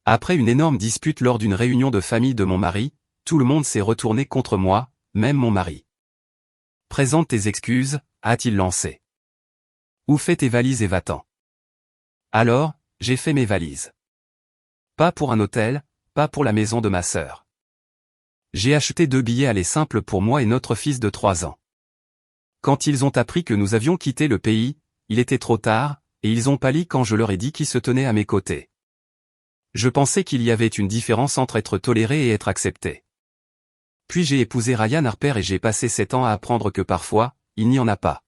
Après une énorme dispute lors d'une réunion de famille de mon mari, tout le monde s'est retourné contre moi, même mon mari. Présente tes excuses, a-t-il lancé. Ou fais tes valises et va-t'en. Alors, j'ai fait mes valises. Pas pour un hôtel, pas pour la maison de ma sœur. J'ai acheté 2 billets aller simples pour moi et notre fils de 3 ans. Quand ils ont appris que nous avions quitté le pays, il était trop tard, et ils ont pâli quand je leur ai dit qui se tenait à mes côtés. Je pensais qu'il y avait une différence entre être toléré et être accepté. Puis j'ai épousé Ryan Harper et j'ai passé 7 ans à apprendre que parfois, il n'y en a pas.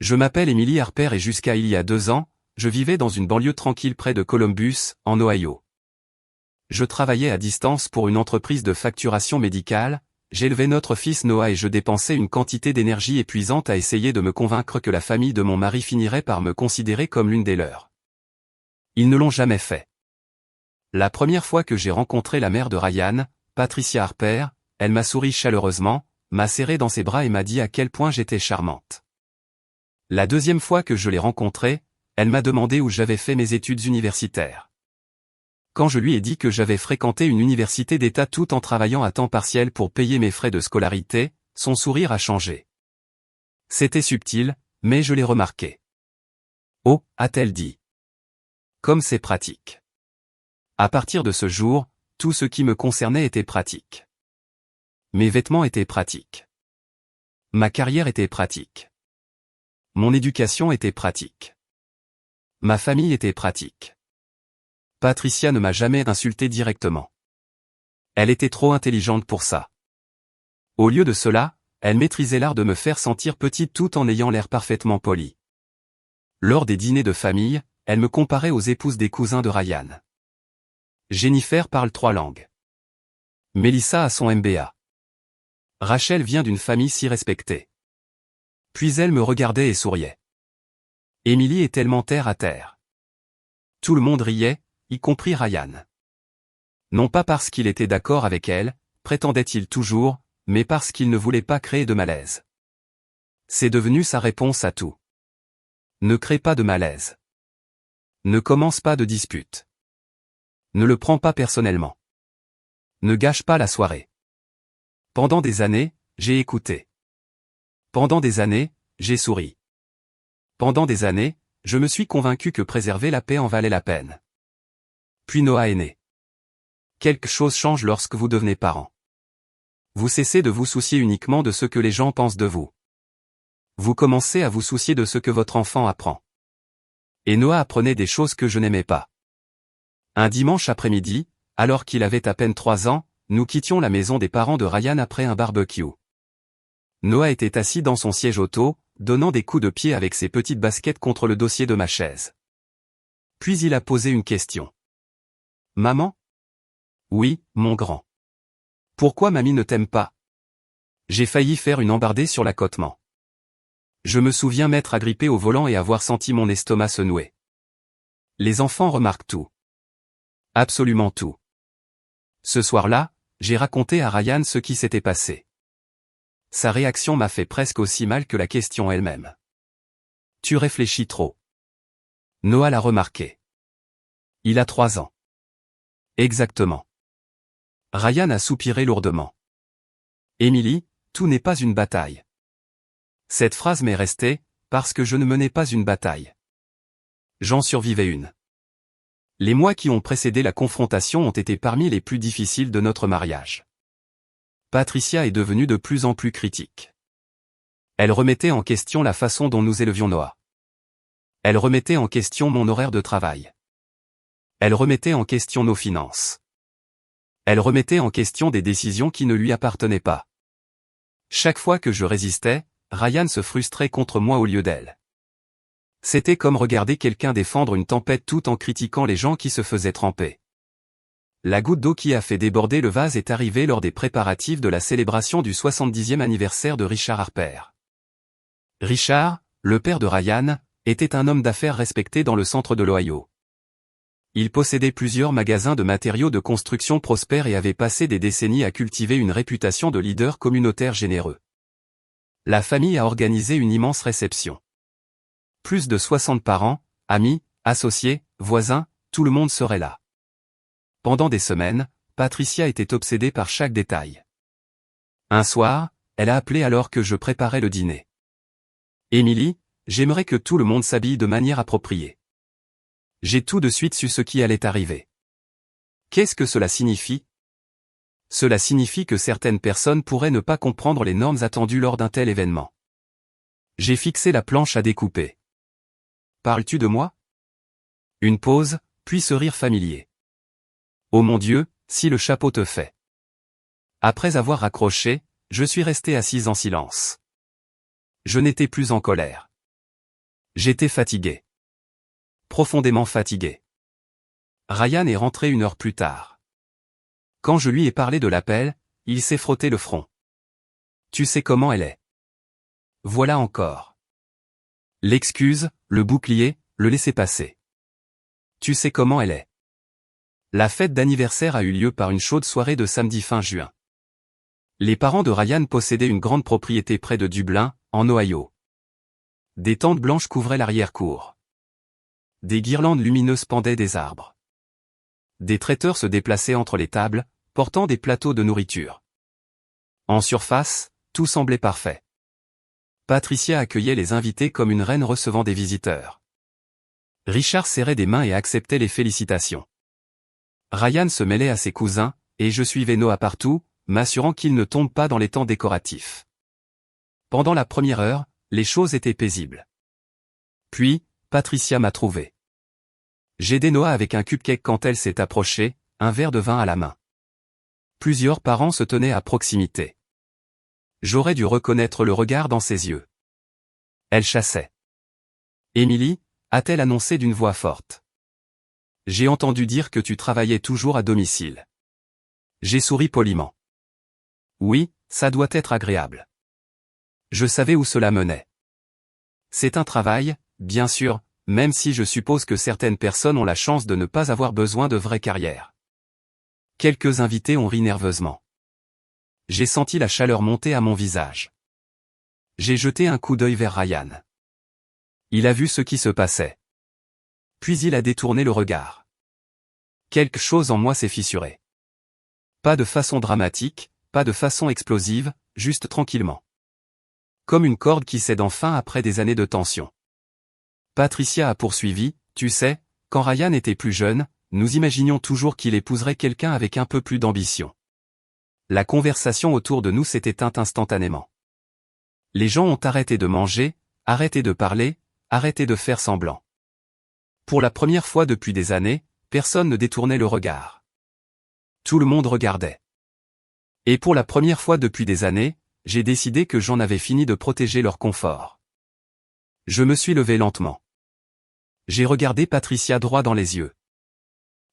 Je m'appelle Emily Harper et jusqu'à il y a 2 ans, je vivais dans une banlieue tranquille près de Columbus, en Ohio. Je travaillais à distance pour une entreprise de facturation médicale, j'élevais notre fils Noah et je dépensais une quantité d'énergie épuisante à essayer de me convaincre que la famille de mon mari finirait par me considérer comme l'une des leurs. Ils ne l'ont jamais fait. La première fois que j'ai rencontré la mère de Ryan, Patricia Harper, elle m'a souri chaleureusement, m'a serré dans ses bras et m'a dit à quel point j'étais charmante. La deuxième fois que je l'ai rencontrée, elle m'a demandé où j'avais fait mes études universitaires. Quand je lui ai dit que j'avais fréquenté une université d'État tout en travaillant à temps partiel pour payer mes frais de scolarité, son sourire a changé. C'était subtil, mais je l'ai remarqué. Oh, a-t-elle dit. Comme c'est pratique. À partir de ce jour, tout ce qui me concernait était pratique. Mes vêtements étaient pratiques. Ma carrière était pratique. Mon éducation était pratique. Ma famille était pratique. Patricia ne m'a jamais insulté directement. Elle était trop intelligente pour ça. Au lieu de cela, elle maîtrisait l'art de me faire sentir petite tout en ayant l'air parfaitement poli. Lors des dîners de famille, elle me comparait aux épouses des cousins de Ryan. Jennifer parle 3 langues. Melissa a son MBA. Rachel vient d'une famille si respectée. Puis elle me regardait et souriait. Emily est tellement terre à terre. Tout le monde riait, y compris Ryan. Non pas parce qu'il était d'accord avec elle, prétendait-il toujours, mais parce qu'il ne voulait pas créer de malaise. C'est devenu sa réponse à tout. Ne crée pas de malaise. Ne commence pas de dispute. Ne le prends pas personnellement. Ne gâche pas la soirée. Pendant des années, j'ai écouté. Pendant des années, j'ai souri. Pendant des années, je me suis convaincu que préserver la paix en valait la peine. Puis Noah est né. Quelque chose change lorsque vous devenez parent. Vous cessez de vous soucier uniquement de ce que les gens pensent de vous. Vous commencez à vous soucier de ce que votre enfant apprend. Et Noah apprenait des choses que je n'aimais pas. Un dimanche après-midi, alors qu'il avait à peine 3 ans, nous quittions la maison des parents de Ryan après un barbecue. Noah était assis dans son siège auto, donnant des coups de pied avec ses petites baskets contre le dossier de ma chaise. Puis il a posé une question. Maman? Oui, mon grand. Pourquoi mamie ne t'aime pas? J'ai failli faire une embardée sur l'accotement. Je me souviens m'être agrippé au volant et avoir senti mon estomac se nouer. Les enfants remarquent tout. Absolument tout. Ce soir-là, j'ai raconté à Ryan ce qui s'était passé. Sa réaction m'a fait presque aussi mal que la question elle-même. Tu réfléchis trop. Noah l'a remarqué. Il a 3 ans. Exactement. Ryan a soupiré lourdement. Emily, tout n'est pas une bataille. Cette phrase m'est restée, parce que je ne menais pas une bataille. J'en survivais une. Les mois qui ont précédé la confrontation ont été parmi les plus difficiles de notre mariage. Patricia est devenue de plus en plus critique. Elle remettait en question la façon dont nous élevions Noah. Elle remettait en question mon horaire de travail. Elle remettait en question nos finances. Elle remettait en question des décisions qui ne lui appartenaient pas. Chaque fois que je résistais, Ryan se frustrait contre moi au lieu d'elle. C'était comme regarder quelqu'un défendre une tempête tout en critiquant les gens qui se faisaient tremper. La goutte d'eau qui a fait déborder le vase est arrivée lors des préparatifs de la célébration du 70e anniversaire de Richard Harper. Richard, le père de Ryan, était un homme d'affaires respecté dans le centre de l'Ohio. Il possédait plusieurs magasins de matériaux de construction prospères et avait passé des décennies à cultiver une réputation de leader communautaire généreux. La famille a organisé une immense réception. Plus de 60 parents, amis, associés, voisins, tout le monde serait là. Pendant des semaines, Patricia était obsédée par chaque détail. Un soir, elle a appelé alors que je préparais le dîner. Émilie, j'aimerais que tout le monde s'habille de manière appropriée. J'ai tout de suite su ce qui allait arriver. Qu'est-ce que cela signifie? Cela signifie que certaines personnes pourraient ne pas comprendre les normes attendues lors d'un tel événement. J'ai fixé la planche à découper. Parles-tu de moi? Une pause, puis ce rire familier. Oh mon Dieu, si le chapeau te fait. Après avoir raccroché, je suis resté assise en silence. Je n'étais plus en colère. J'étais fatigué. Profondément fatigué. Ryan est rentré 1 heure plus tard. Quand je lui ai parlé de l'appel, il s'est frotté le front. Tu sais comment elle est. Voilà encore. L'excuse, le bouclier, le laisser-passer. Tu sais comment elle est. La fête d'anniversaire a eu lieu par une chaude soirée de samedi fin juin. Les parents de Ryan possédaient une grande propriété près de Dublin, en Ohio. Des tentes blanches couvraient l'arrière-cour. Des guirlandes lumineuses pendaient des arbres. Des traiteurs se déplaçaient entre les tables, portant des plateaux de nourriture. En surface, tout semblait parfait. Patricia accueillait les invités comme une reine recevant des visiteurs. Richard serrait des mains et acceptait les félicitations. Ryan se mêlait à ses cousins, et je suivais Noah partout, m'assurant qu'il ne tombe pas dans les temps décoratifs. Pendant la première heure, les choses étaient paisibles. Puis, Patricia m'a trouvé. J'ai aidé Noah avec un cupcake quand elle s'est approchée, un verre de vin à la main. Plusieurs parents se tenaient à proximité. J'aurais dû reconnaître le regard dans ses yeux. Elle chassait. Émilie, a-t-elle annoncé d'une voix forte. J'ai entendu dire que tu travaillais toujours à domicile. J'ai souri poliment. Oui, ça doit être agréable. Je savais où cela menait. C'est un travail, bien sûr, même si je suppose que certaines personnes ont la chance de ne pas avoir besoin de vraie carrière. Quelques invités ont ri nerveusement. J'ai senti la chaleur monter à mon visage. J'ai jeté un coup d'œil vers Ryan. Il a vu ce qui se passait. Puis il a détourné le regard. Quelque chose en moi s'est fissuré. Pas de façon dramatique, pas de façon explosive, juste tranquillement. Comme une corde qui cède enfin après des années de tension. Patricia a poursuivi, tu sais, quand Ryan était plus jeune, nous imaginions toujours qu'il épouserait quelqu'un avec un peu plus d'ambition. La conversation autour de nous s'est éteinte instantanément. Les gens ont arrêté de manger, arrêté de parler, arrêté de faire semblant. Pour la première fois depuis des années, personne ne détournait le regard. Tout le monde regardait. Et pour la première fois depuis des années, j'ai décidé que j'en avais fini de protéger leur confort. Je me suis levé lentement. J'ai regardé Patricia droit dans les yeux.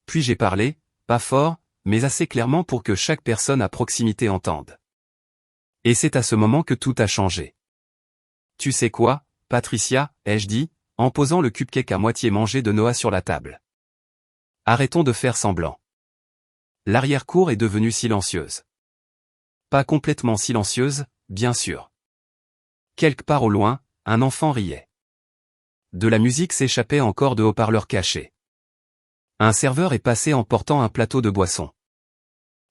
Puis j'ai parlé, pas fort, mais assez clairement pour que chaque personne à proximité entende. Et c'est à ce moment que tout a changé. Tu sais quoi, Patricia, ai-je dit, en posant le cupcake à moitié mangé de Noah sur la table. Arrêtons de faire semblant. L'arrière-cour est devenue silencieuse. Pas complètement silencieuse, bien sûr. Quelque part au loin, un enfant riait. De la musique s'échappait encore de haut-parleurs cachés. Un serveur est passé en portant un plateau de boissons.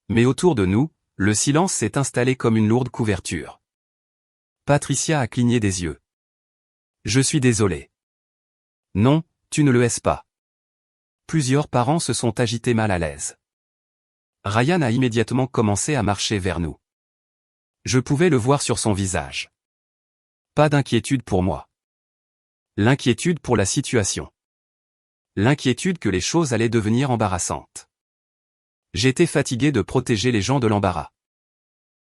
Mais autour de nous, le silence s'est installé comme une lourde couverture. Patricia a cligné des yeux. Je suis désolé. Non, tu ne le es pas. Plusieurs parents se sont agités mal à l'aise. Ryan a immédiatement commencé à marcher vers nous. Je pouvais le voir sur son visage. Pas d'inquiétude pour moi. L'inquiétude pour la situation. L'inquiétude que les choses allaient devenir embarrassantes. J'étais fatigué de protéger les gens de l'embarras.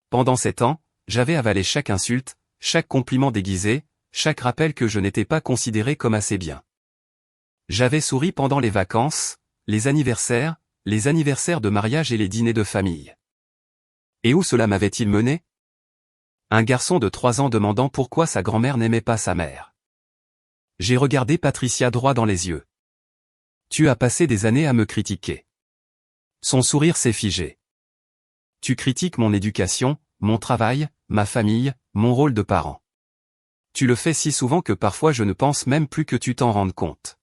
Pendant 7 ans, j'avais avalé chaque insulte, chaque compliment déguisé, chaque rappel que je n'étais pas considéré comme assez bien. J'avais souri pendant les vacances, les anniversaires de mariage et les dîners de famille. Et où cela m'avait-il mené? Un garçon de 3 ans demandant pourquoi sa grand-mère n'aimait pas sa mère. J'ai regardé Patricia droit dans les yeux. Tu as passé des années à me critiquer. Son sourire s'est figé. Tu critiques mon éducation, mon travail, ma famille, mon rôle de parent. Tu le fais si souvent que parfois je ne pense même plus que tu t'en rendes compte.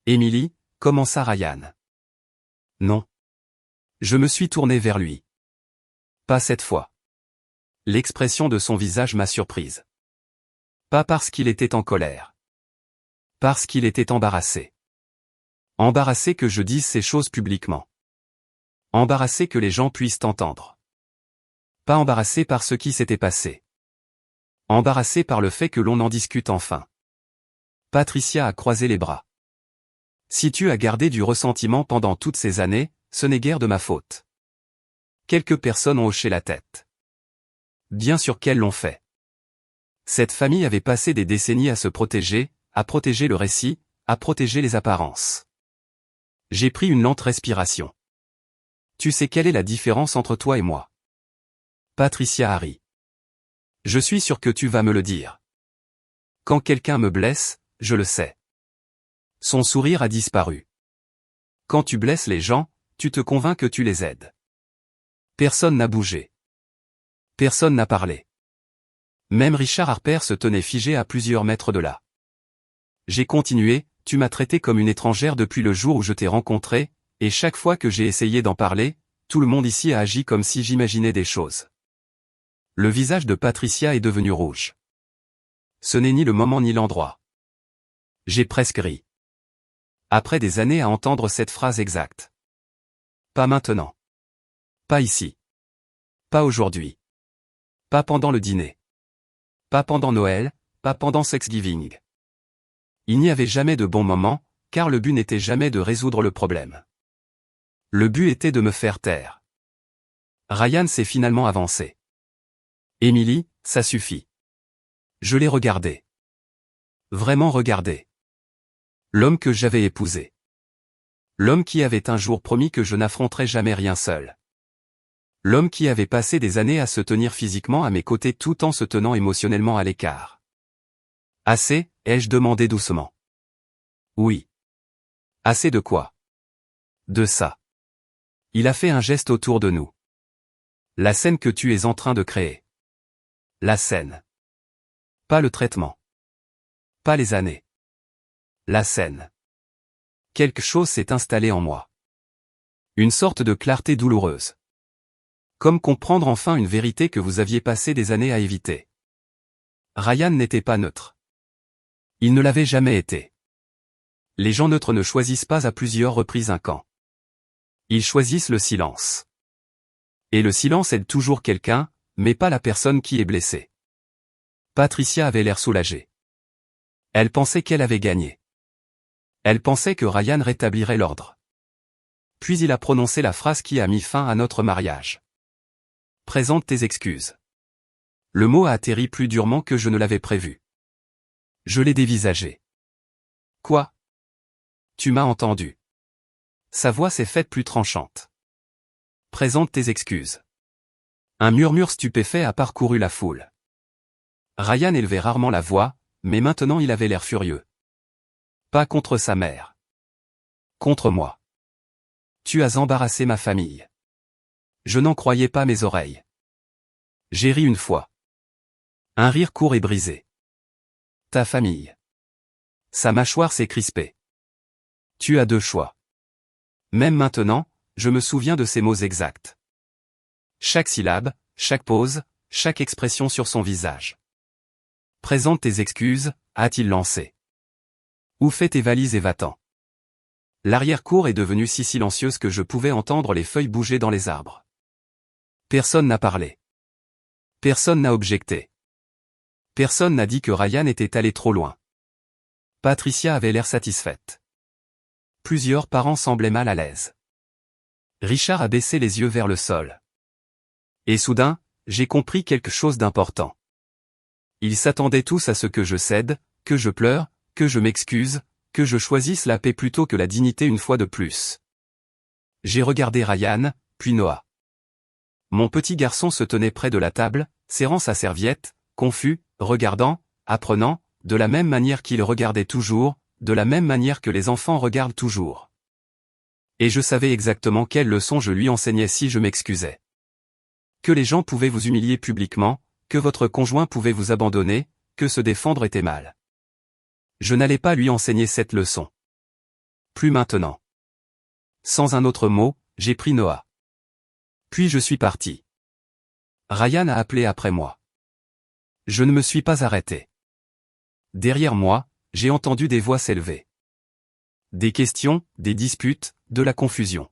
Émilie, commença Ryan. Non. Je me suis tourné vers lui. Pas cette fois. L'expression de son visage m'a surprise. Pas parce qu'il était en colère. Parce qu'il était embarrassé. Embarrassé que je dise ces choses publiquement. Embarrassé que les gens puissent entendre. Pas embarrassé par ce qui s'était passé. Embarrassé par le fait que l'on en discute enfin. Patricia a croisé les bras. Si tu as gardé du ressentiment pendant toutes ces années, ce n'est guère de ma faute. Quelques personnes ont hoché la tête. Bien sûr qu'elles l'ont fait. Cette famille avait passé des décennies à se protéger, à protéger le récit, à protéger les apparences. J'ai pris une lente respiration. Tu sais quelle est la différence entre toi et moi? Patricia a ri. Je suis sûr que tu vas me le dire. Quand quelqu'un me blesse, je le sais. Son sourire a disparu. Quand tu blesses les gens, tu te convaincs que tu les aides. Personne n'a bougé. Personne n'a parlé. Même Richard Harper se tenait figé à plusieurs mètres de là. J'ai continué, tu m'as traité comme une étrangère depuis le jour où je t'ai rencontré, et chaque fois que j'ai essayé d'en parler, tout le monde ici a agi comme si j'imaginais des choses. Le visage de Patricia est devenu rouge. Ce n'est ni le moment ni l'endroit. J'ai presque ri. Après des années à entendre cette phrase exacte. Pas maintenant. Pas ici. Pas aujourd'hui. Pas pendant le dîner. Pas pendant Noël, pas pendant Thanksgiving. Il n'y avait jamais de bon moment, car le but n'était jamais de résoudre le problème. Le but était de me faire taire. Ryan s'est finalement avancé. Emily, ça suffit. Je l'ai regardé. Vraiment regardé. L'homme que j'avais épousé. L'homme qui avait un jour promis que je n'affronterais jamais rien seul. L'homme qui avait passé des années à se tenir physiquement à mes côtés tout en se tenant émotionnellement à l'écart. Assez, ai-je demandé doucement. Oui. Assez de quoi? De ça. Il a fait un geste autour de nous. La scène que tu es en train de créer. La scène. Pas le traitement. Pas les années. La scène. Quelque chose s'est installé en moi. Une sorte de clarté douloureuse. Comme comprendre enfin une vérité que vous aviez passé des années à éviter. Ryan n'était pas neutre. Il ne l'avait jamais été. Les gens neutres ne choisissent pas à plusieurs reprises un camp. Ils choisissent le silence. Et le silence aide toujours quelqu'un, mais pas la personne qui est blessée. Patricia avait l'air soulagée. Elle pensait qu'elle avait gagné. Elle pensait que Ryan rétablirait l'ordre. Puis il a prononcé la phrase qui a mis fin à notre mariage. Présente tes excuses. Le mot a atterri plus durement que je ne l'avais prévu. Je l'ai dévisagé. Quoi? Tu m'as entendu. Sa voix s'est faite plus tranchante. Présente tes excuses. Un murmure stupéfait a parcouru la foule. Ryan élevait rarement la voix, mais maintenant il avait l'air furieux. Pas contre sa mère. Contre moi. Tu as embarrassé ma famille. Je n'en croyais pas mes oreilles. J'ai ri une fois. Un rire court et brisé. Ta famille. Sa mâchoire s'est crispée. Tu as deux choix. Même maintenant, je me souviens de ces mots exacts. Chaque syllabe, chaque pause, chaque expression sur son visage. Présente tes excuses, a-t-il lancé. Ou fais tes valises et va-t'en. L'arrière-cour est devenue si silencieuse que je pouvais entendre les feuilles bouger dans les arbres. Personne n'a parlé. Personne n'a objecté. Personne n'a dit que Ryan était allé trop loin. Patricia avait l'air satisfaite. Plusieurs parents semblaient mal à l'aise. Richard a baissé les yeux vers le sol. Et soudain, j'ai compris quelque chose d'important. Ils s'attendaient tous à ce que je cède, que je pleure, que je m'excuse, que je choisisse la paix plutôt que la dignité une fois de plus. J'ai regardé Ryan, puis Noah. Mon petit garçon se tenait près de la table, serrant sa serviette, confus, regardant, apprenant, de la même manière qu'il regardait toujours, de la même manière que les enfants regardent toujours. Et je savais exactement quelle leçon je lui enseignais si je m'excusais. Que les gens pouvaient vous humilier publiquement, que votre conjoint pouvait vous abandonner, que se défendre était mal. Je n'allais pas lui enseigner cette leçon. Plus maintenant. Sans un autre mot, j'ai pris Noah. Puis je suis parti. Ryan a appelé après moi. Je ne me suis pas arrêté. Derrière moi, j'ai entendu des voix s'élever. Des questions, des disputes, de la confusion.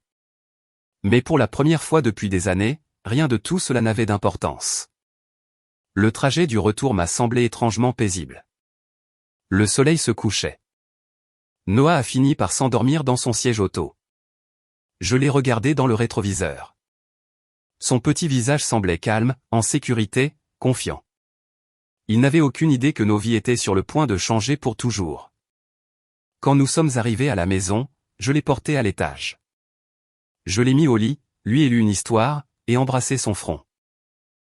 Mais pour la première fois depuis des années, rien de tout cela n'avait d'importance. Le trajet du retour m'a semblé étrangement paisible. Le soleil se couchait. Noah a fini par s'endormir dans son siège auto. Je l'ai regardé dans le rétroviseur. Son petit visage semblait calme, en sécurité, confiant. Il n'avait aucune idée que nos vies étaient sur le point de changer pour toujours. Quand nous sommes arrivés à la maison, je l'ai porté à l'étage. Je l'ai mis au lit, lui ai lu une histoire, et embrassé son front.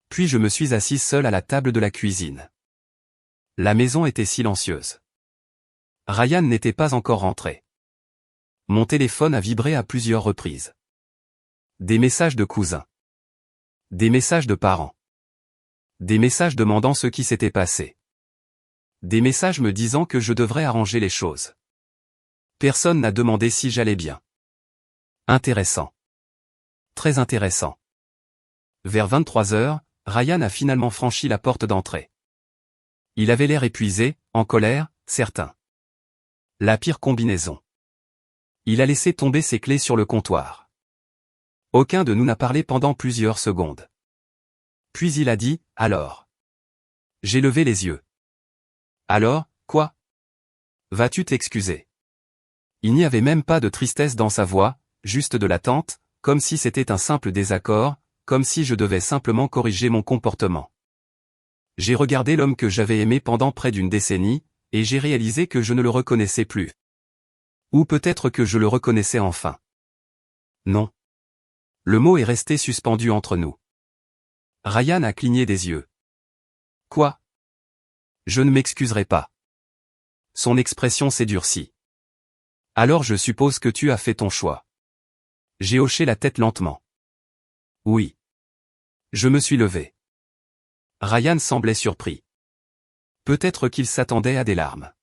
Puis je me suis assis seul à la table de la cuisine. La maison était silencieuse. Ryan n'était pas encore rentré. Mon téléphone a vibré à plusieurs reprises. Des messages de cousins. Des messages de parents. Des messages demandant ce qui s'était passé. Des messages me disant que je devrais arranger les choses. Personne n'a demandé si j'allais bien. Intéressant. Très intéressant. Vers 23 heures, Ryan a finalement franchi la porte d'entrée. Il avait l'air épuisé, en colère, certain. La pire combinaison. Il a laissé tomber ses clés sur le comptoir. Aucun de nous n'a parlé pendant plusieurs secondes. Puis il a dit, « Alors ?» J'ai levé les yeux. « Alors, quoi ? Vas-tu t'excuser ?» Il n'y avait même pas de tristesse dans sa voix, juste de l'attente, comme si c'était un simple désaccord, comme si je devais simplement corriger mon comportement. J'ai regardé l'homme que j'avais aimé pendant près d'une décennie, et j'ai réalisé que je ne le reconnaissais plus. Ou peut-être que je le reconnaissais enfin. Non. Le mot est resté suspendu entre nous. Ryan a cligné des yeux. Quoi ? Je ne m'excuserai pas. Son expression s'est durcie. Alors je suppose que tu as fait ton choix. J'ai hoché la tête lentement. Oui. Je me suis levé. Ryan semblait surpris. Peut-être qu'il s'attendait à des larmes.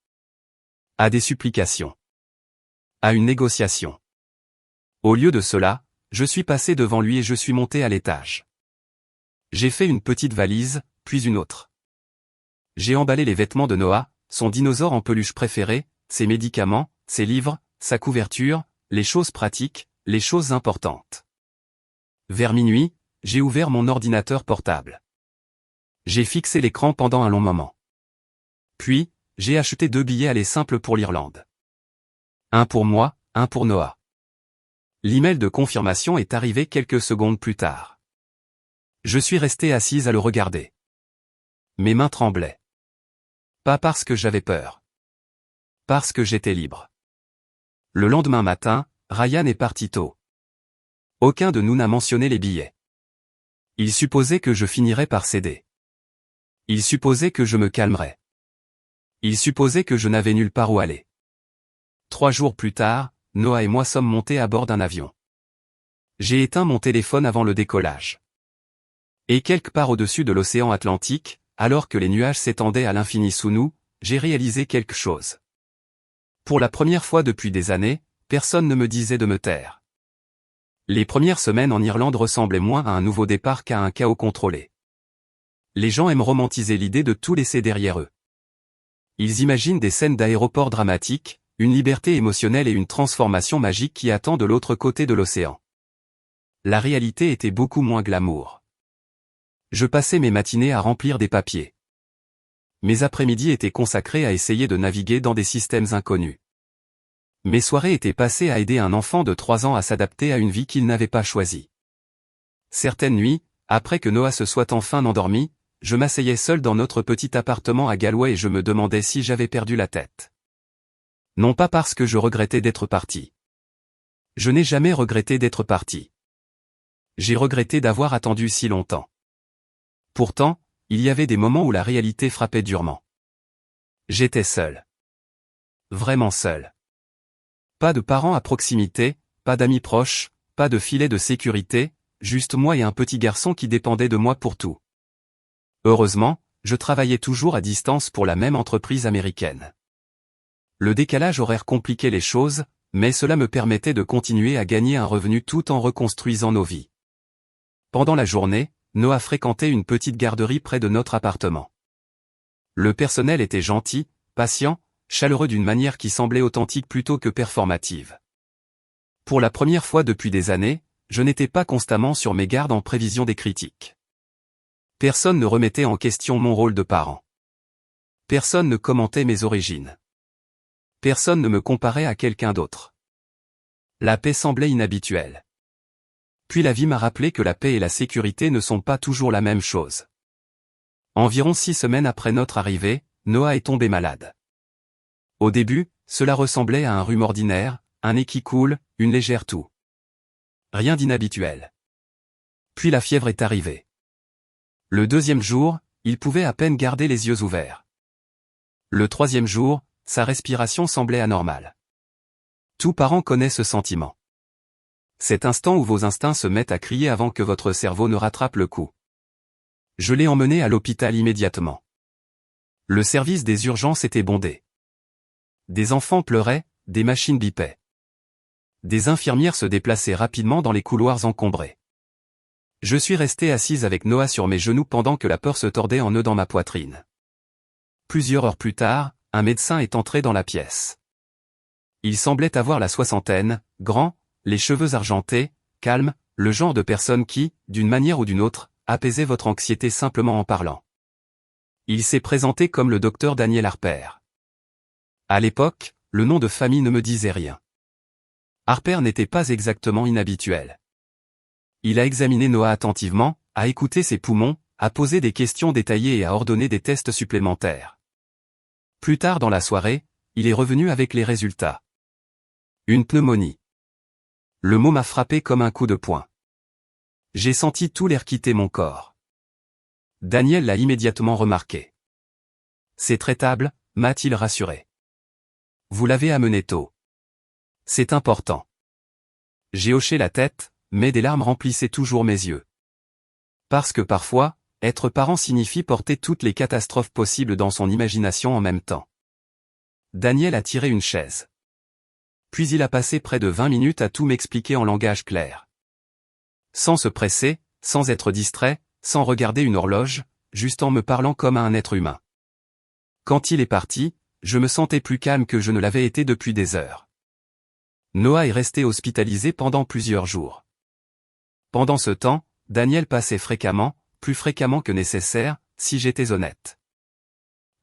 À des supplications. À une négociation. Au lieu de cela, je suis passé devant lui et je suis monté à l'étage. J'ai fait une petite valise, puis une autre. J'ai emballé les vêtements de Noah, son dinosaure en peluche préféré, ses médicaments, ses livres, sa couverture, les choses pratiques, les choses importantes. Vers minuit, j'ai ouvert mon ordinateur portable. J'ai fixé l'écran pendant un long moment. Puis, j'ai acheté 2 billets aller simples pour l'Irlande. Un pour moi, un pour Noah. L'email de confirmation est arrivé quelques secondes plus tard. Je suis resté assise à le regarder. Mes mains tremblaient. Pas parce que j'avais peur. Parce que j'étais libre. Le lendemain matin, Ryan est parti tôt. Aucun de nous n'a mentionné les billets. Il supposait que je finirais par céder. Il supposait que je me calmerais. Il supposait que je n'avais nulle part où aller. 3 jours plus tard, Noah et moi sommes montés à bord d'un avion. J'ai éteint mon téléphone avant le décollage. Et quelque part au-dessus de l'océan Atlantique, alors que les nuages s'étendaient à l'infini sous nous, j'ai réalisé quelque chose. Pour la première fois depuis des années, personne ne me disait de me taire. Les premières semaines en Irlande ressemblaient moins à un nouveau départ qu'à un chaos contrôlé. Les gens aiment romantiser l'idée de tout laisser derrière eux. Ils imaginent des scènes d'aéroports dramatiques, une liberté émotionnelle et une transformation magique qui attend de l'autre côté de l'océan. La réalité était beaucoup moins glamour. Je passais mes matinées à remplir des papiers. Mes après-midi étaient consacrés à essayer de naviguer dans des systèmes inconnus. Mes soirées étaient passées à aider un enfant de 3 ans à s'adapter à une vie qu'il n'avait pas choisie. Certaines nuits, après que Noah se soit enfin endormi, je m'asseyais seul dans notre petit appartement à Galway et je me demandais si j'avais perdu la tête. Non pas parce que je regrettais d'être parti. Je n'ai jamais regretté d'être parti. J'ai regretté d'avoir attendu si longtemps. Pourtant, il y avait des moments où la réalité frappait durement. J'étais seul. Vraiment seul. Pas de parents à proximité, pas d'amis proches, pas de filet de sécurité, juste moi et un petit garçon qui dépendait de moi pour tout. Heureusement, je travaillais toujours à distance pour la même entreprise américaine. Le décalage horaire compliquait les choses, mais cela me permettait de continuer à gagner un revenu tout en reconstruisant nos vies. Pendant la journée, Noah fréquentait une petite garderie près de notre appartement. Le personnel était gentil, patient, chaleureux d'une manière qui semblait authentique plutôt que performative. Pour la première fois depuis des années, je n'étais pas constamment sur mes gardes en prévision des critiques. Personne ne remettait en question mon rôle de parent. Personne ne commentait mes origines. Personne ne me comparait à quelqu'un d'autre. La paix semblait inhabituelle. Puis la vie m'a rappelé que la paix et la sécurité ne sont pas toujours la même chose. Environ 6 semaines après notre arrivée, Noah est tombé malade. Au début, cela ressemblait à un rhume ordinaire, un nez qui coule, une légère toux. Rien d'inhabituel. Puis la fièvre est arrivée. Le 2e jour, il pouvait à peine garder les yeux ouverts. Le 3e jour, sa respiration semblait anormale. Tout parent connaît ce sentiment. Cet instant où vos instincts se mettent à crier avant que votre cerveau ne rattrape le coup. Je l'ai emmené à l'hôpital immédiatement. Le service des urgences était bondé. Des enfants pleuraient, des machines bipaient. Des infirmières se déplaçaient rapidement dans les couloirs encombrés. Je suis resté assise avec Noah sur mes genoux pendant que la peur se tordait en nœuds dans ma poitrine. Plusieurs heures plus tard, un médecin est entré dans la pièce. Il semblait avoir la soixantaine, grand, les cheveux argentés, calme, le genre de personne qui, d'une manière ou d'une autre, apaisait votre anxiété simplement en parlant. Il s'est présenté comme le docteur Daniel Harper. À l'époque, le nom de famille ne me disait rien. Harper n'était pas exactement inhabituel. Il a examiné Noah attentivement, a écouté ses poumons, a posé des questions détaillées et a ordonné des tests supplémentaires. Plus tard dans la soirée, il est revenu avec les résultats. Une pneumonie. Le mot m'a frappé comme un coup de poing. J'ai senti tout l'air quitter mon corps. Daniel l'a immédiatement remarqué. C'est traitable, m'a-t-il rassuré. Vous l'avez amené tôt. C'est important. J'ai hoché la tête, mais des larmes remplissaient toujours mes yeux. Parce que parfois, être parent signifie porter toutes les catastrophes possibles dans son imagination en même temps. Daniel a tiré une chaise. Puis il a passé près de 20 minutes à tout m'expliquer en langage clair. Sans se presser, sans être distrait, sans regarder une horloge, juste en me parlant comme à un être humain. Quand il est parti, je me sentais plus calme que je ne l'avais été depuis des heures. Noah est resté hospitalisé pendant plusieurs jours. Pendant ce temps, Daniel passait fréquemment, plus fréquemment que nécessaire, si j'étais honnête.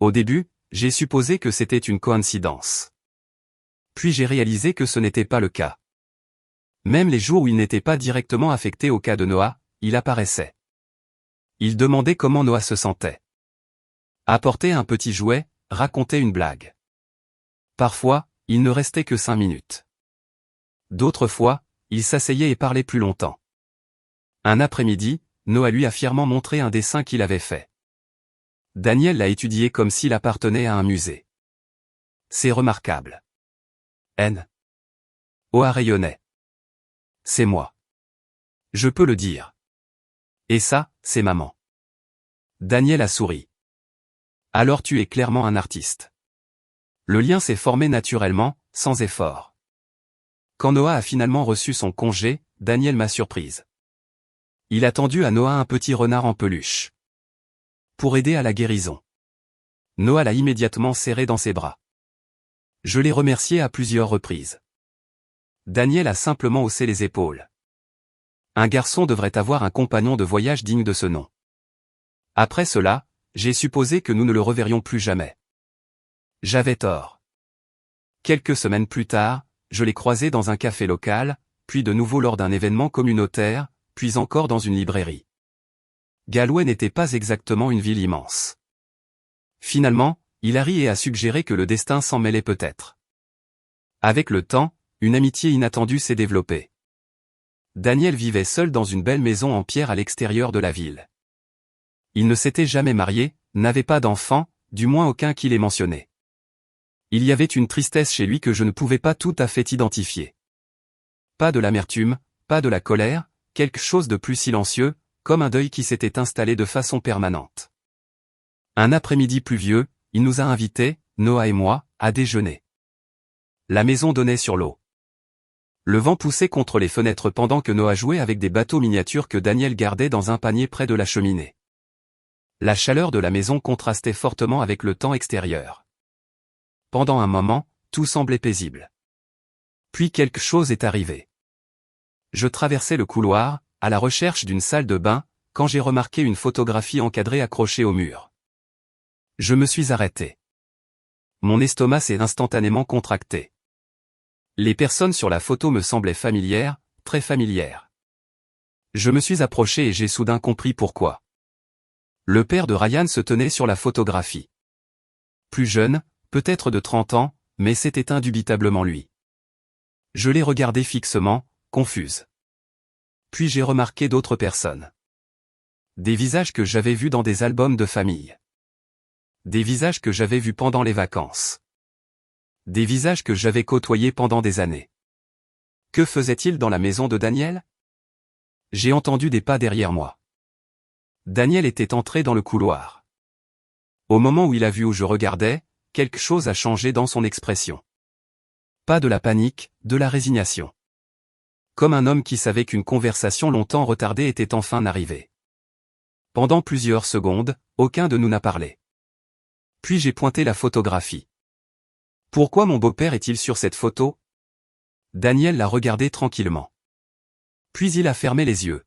Au début, j'ai supposé que c'était une coïncidence. Puis j'ai réalisé que ce n'était pas le cas. Même les jours où il n'était pas directement affecté au cas de Noah, il apparaissait. Il demandait comment Noah se sentait. Apportait un petit jouet, racontait une blague. Parfois, il ne restait que 5 minutes. D'autres fois, il s'asseyait et parlait plus longtemps. Un après-midi, Noah lui a fièrement montré un dessin qu'il avait fait. Daniel l'a étudié comme s'il appartenait à un musée. C'est remarquable. Noah rayonnait. C'est moi. Je peux le dire. Et ça, c'est maman. Daniel a souri. Alors tu es clairement un artiste. Le lien s'est formé naturellement, sans effort. Quand Noah a finalement reçu son congé, Daniel m'a surprise. Il a tendu à Noah un petit renard en peluche. Pour aider à la guérison. Noah l'a immédiatement serré dans ses bras. Je l'ai remercié à plusieurs reprises. Daniel a simplement haussé les épaules. Un garçon devrait avoir un compagnon de voyage digne de ce nom. Après cela, j'ai supposé que nous ne le reverrions plus jamais. J'avais tort. Quelques semaines plus tard, je l'ai croisé dans un café local, puis de nouveau lors d'un événement communautaire, puis encore dans une librairie. Galway n'était pas exactement une ville immense. Finalement, il a ri et a suggéré que le destin s'en mêlait peut-être. Avec le temps, une amitié inattendue s'est développée. Daniel vivait seul dans une belle maison en pierre à l'extérieur de la ville. Il ne s'était jamais marié, n'avait pas d'enfant, du moins aucun qui l'ait mentionné. Il y avait une tristesse chez lui que je ne pouvais pas tout à fait identifier. Pas de l'amertume, pas de la colère, quelque chose de plus silencieux, comme un deuil qui s'était installé de façon permanente. Un après-midi pluvieux, il nous a invités, Noah et moi, à déjeuner. La maison donnait sur l'eau. Le vent poussait contre les fenêtres pendant que Noah jouait avec des bateaux miniatures que Daniel gardait dans un panier près de la cheminée. La chaleur de la maison contrastait fortement avec le temps extérieur. Pendant un moment, tout semblait paisible. Puis quelque chose est arrivé. Je traversais le couloir, à la recherche d'une salle de bain, quand j'ai remarqué une photographie encadrée accrochée au mur. Je me suis arrêté. Mon estomac s'est instantanément contracté. Les personnes sur la photo me semblaient familières, très familières. Je me suis approché et j'ai soudain compris pourquoi. Le père de Ryan se tenait sur la photographie. Plus jeune, peut-être de 30 ans, mais c'était indubitablement lui. Je l'ai regardé fixement, confuse. Puis j'ai remarqué d'autres personnes. Des visages que j'avais vus dans des albums de famille. Des visages que j'avais vus pendant les vacances. Des visages que j'avais côtoyés pendant des années. Que faisait-il dans la maison de Daniel? J'ai entendu des pas derrière moi. Daniel était entré dans le couloir. Au moment où il a vu où je regardais, quelque chose a changé dans son expression. Pas de la panique, de la résignation. Comme un homme qui savait qu'une conversation longtemps retardée était enfin arrivée. Pendant plusieurs secondes, aucun de nous n'a parlé. Puis j'ai pointé la photographie. Pourquoi mon beau-père est-il sur cette photo? Daniel l'a regardé tranquillement. Puis il a fermé les yeux.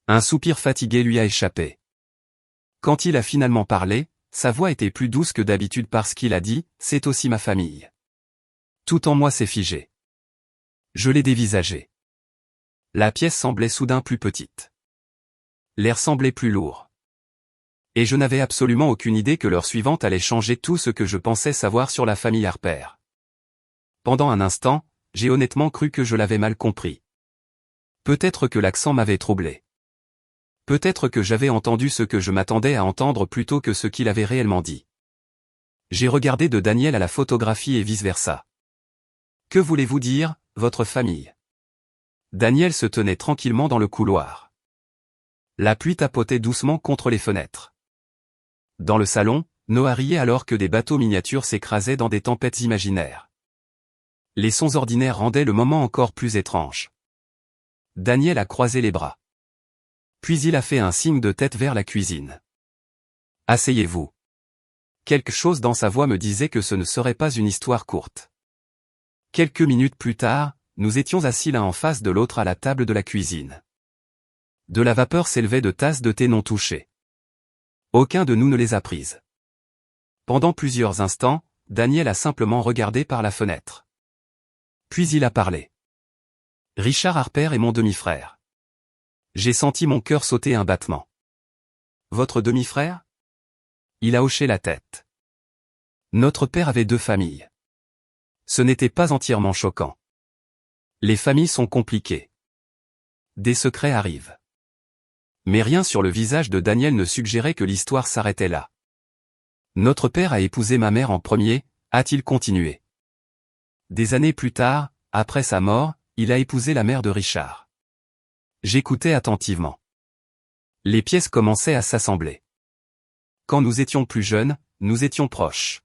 Un soupir fatigué lui a échappé. Quand il a finalement parlé, sa voix était plus douce que d'habitude parce qu'il a dit « C'est aussi ma famille ». Tout en moi s'est figé. Je l'ai dévisagé. La pièce semblait soudain plus petite. L'air semblait plus lourd. Et je n'avais absolument aucune idée que l'heure suivante allait changer tout ce que je pensais savoir sur la famille Harper. Pendant un instant, j'ai honnêtement cru que je l'avais mal compris. Peut-être que l'accent m'avait troublé. Peut-être que j'avais entendu ce que je m'attendais à entendre plutôt que ce qu'il avait réellement dit. J'ai regardé de Daniel à la photographie et vice-versa. Que voulez-vous dire, votre famille? Daniel se tenait tranquillement dans le couloir. La pluie tapotait doucement contre les fenêtres. Dans le salon, Noah riait alors que des bateaux miniatures s'écrasaient dans des tempêtes imaginaires. Les sons ordinaires rendaient le moment encore plus étrange. Daniel a croisé les bras. Puis il a fait un signe de tête vers la cuisine. « Asseyez-vous. » Quelque chose dans sa voix me disait que ce ne serait pas une histoire courte. Quelques minutes plus tard, nous étions assis l'un en face de l'autre à la table de la cuisine. De la vapeur s'élevait de tasses de thé non touchées. Aucun de nous ne les a prises. Pendant plusieurs instants, Daniel a simplement regardé par la fenêtre. Puis il a parlé. « Richard Harper est mon demi-frère. » J'ai senti mon cœur sauter un battement. « Votre demi-frère » Il a hoché la tête. Notre père avait 2 familles. Ce n'était pas entièrement choquant. Les familles sont compliquées. Des secrets arrivent. Mais rien sur le visage de Daniel ne suggérait que l'histoire s'arrêtait là. Notre père a épousé ma mère en premier, a-t-il continué. Des années plus tard, après sa mort, il a épousé la mère de Richard. J'écoutais attentivement. Les pièces commençaient à s'assembler. Quand nous étions plus jeunes, nous étions proches.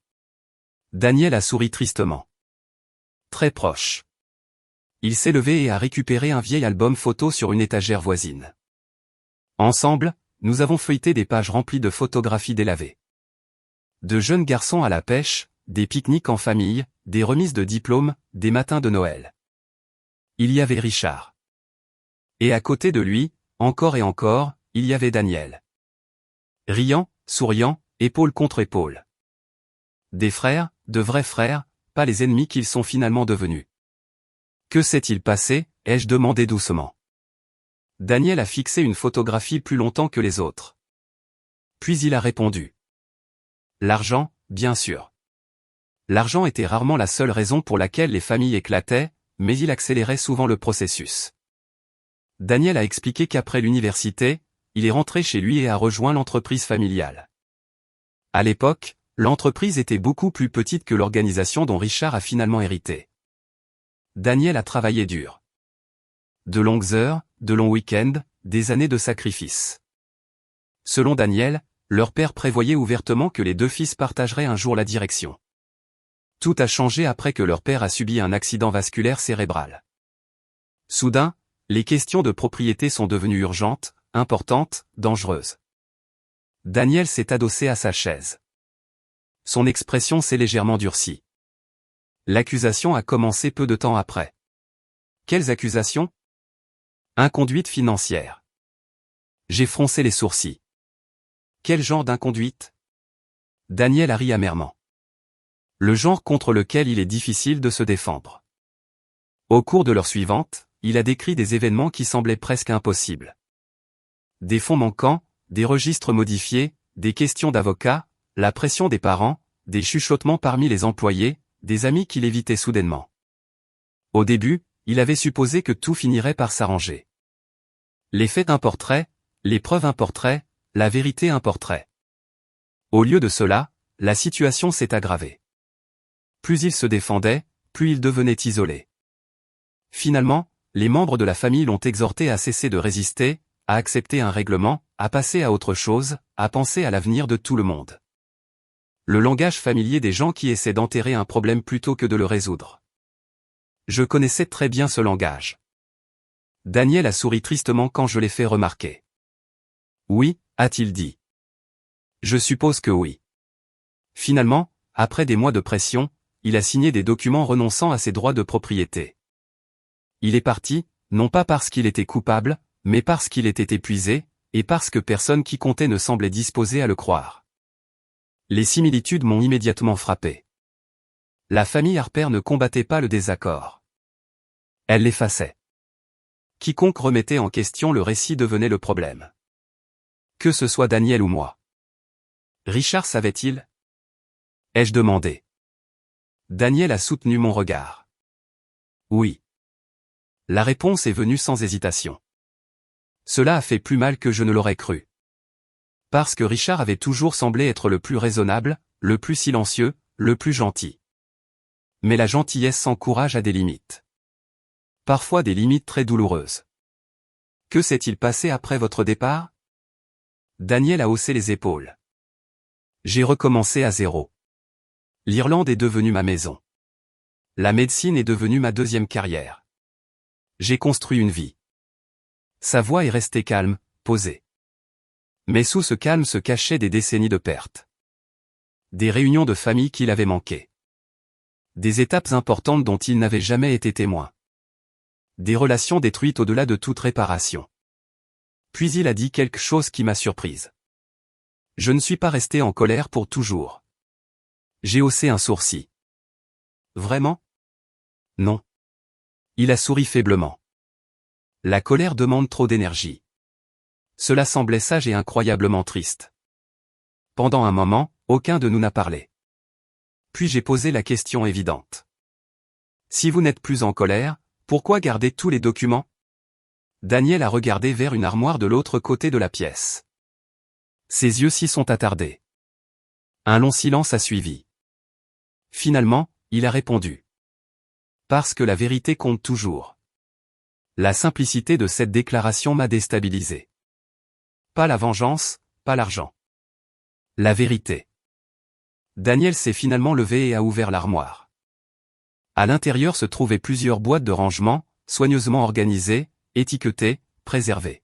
Daniel a souri tristement. Très proche. Il s'est levé et a récupéré un vieil album photo sur une étagère voisine. Ensemble, nous avons feuilleté des pages remplies de photographies délavées. De jeunes garçons à la pêche, des pique-niques en famille, des remises de diplômes, des matins de Noël. Il y avait Richard. Et à côté de lui, encore et encore, il y avait Daniel. Riant, souriant, épaule contre épaule. Des frères, de vrais frères, pas les ennemis qu'ils sont finalement devenus. Que s'est-il passé, ai-je demandé doucement. Daniel a fixé une photographie plus longtemps que les autres. Puis il a répondu. L'argent, bien sûr. L'argent était rarement la seule raison pour laquelle les familles éclataient, mais il accélérait souvent le processus. Daniel a expliqué qu'après l'université, il est rentré chez lui et a rejoint l'entreprise familiale. À l'époque, l'entreprise était beaucoup plus petite que l'organisation dont Richard a finalement hérité. Daniel a travaillé dur. De longues heures, de longs week-ends, des années de sacrifice. Selon Daniel, leur père prévoyait ouvertement que les 2 fils partageraient un jour la direction. Tout a changé après que leur père a subi un accident vasculaire cérébral. Soudain, les questions de propriété sont devenues urgentes, importantes, dangereuses. Daniel s'est adossé à sa chaise. Son expression s'est légèrement durcie. L'accusation a commencé peu de temps après. Quelles accusations? Inconduite financière. J'ai froncé les sourcils. Quel genre d'inconduite? Daniel a ri amèrement. Le genre contre lequel il est difficile de se défendre. Au cours de l'heure suivante, il a décrit des événements qui semblaient presque impossibles. Des fonds manquants, des registres modifiés, des questions d'avocats, la pression des parents, des chuchotements parmi les employés, des amis qui l'évitaient soudainement. Au début, il avait supposé que tout finirait par s'arranger. Les faits importeraient, les preuves importeraient, la vérité importerait. Au lieu de cela, la situation s'est aggravée. Plus il se défendait, plus il devenait isolé. Finalement, les membres de la famille l'ont exhorté à cesser de résister, à accepter un règlement, à passer à autre chose, à penser à l'avenir de tout le monde. Le langage familier des gens qui essaient d'enterrer un problème plutôt que de le résoudre. Je connaissais très bien ce langage. Daniel a souri tristement quand je l'ai fait remarquer. Oui, a-t-il dit. Je suppose que oui. Finalement, après des mois de pression, il a signé des documents renonçant à ses droits de propriété. Il est parti, non pas parce qu'il était coupable, mais parce qu'il était épuisé, et parce que personne qui comptait ne semblait disposé à le croire. Les similitudes m'ont immédiatement frappé. La famille Harper ne combattait pas le désaccord. Elle l'effaçait. Quiconque remettait en question le récit devenait le problème. Que ce soit Daniel ou moi. Richard savait-il? Ai-je demandé. Daniel a soutenu mon regard. Oui. La réponse est venue sans hésitation. Cela a fait plus mal que je ne l'aurais cru. Parce que Richard avait toujours semblé être le plus raisonnable, le plus silencieux, le plus gentil. Mais la gentillesse sans courage a des limites. Parfois des limites très douloureuses. Que s'est-il passé après votre départ? Daniel a haussé les épaules. J'ai recommencé à zéro. L'Irlande est devenue ma maison. La médecine est devenue ma deuxième carrière. J'ai construit une vie. Sa voix est restée calme, posée. Mais sous ce calme se cachaient des décennies de pertes. Des réunions de famille qu'il avait manquées. Des étapes importantes dont il n'avait jamais été témoin. Des relations détruites au-delà de toute réparation. Puis il a dit quelque chose qui m'a surprise. Je ne suis pas resté en colère pour toujours. J'ai haussé un sourcil. Vraiment? Non. Il a souri faiblement. La colère demande trop d'énergie. Cela semblait sage et incroyablement triste. Pendant un moment, aucun de nous n'a parlé. Puis j'ai posé la question évidente. Si vous n'êtes plus en colère, pourquoi garder tous les documents? Daniel a regardé vers une armoire de l'autre côté de la pièce. Ses yeux s'y sont attardés. Un long silence a suivi. Finalement, il a répondu. Parce que la vérité compte toujours. La simplicité de cette déclaration m'a déstabilisé. Pas la vengeance, pas l'argent. La vérité. Daniel s'est finalement levé et a ouvert l'armoire. À l'intérieur se trouvaient plusieurs boîtes de rangement, soigneusement organisées, étiquetées, préservées.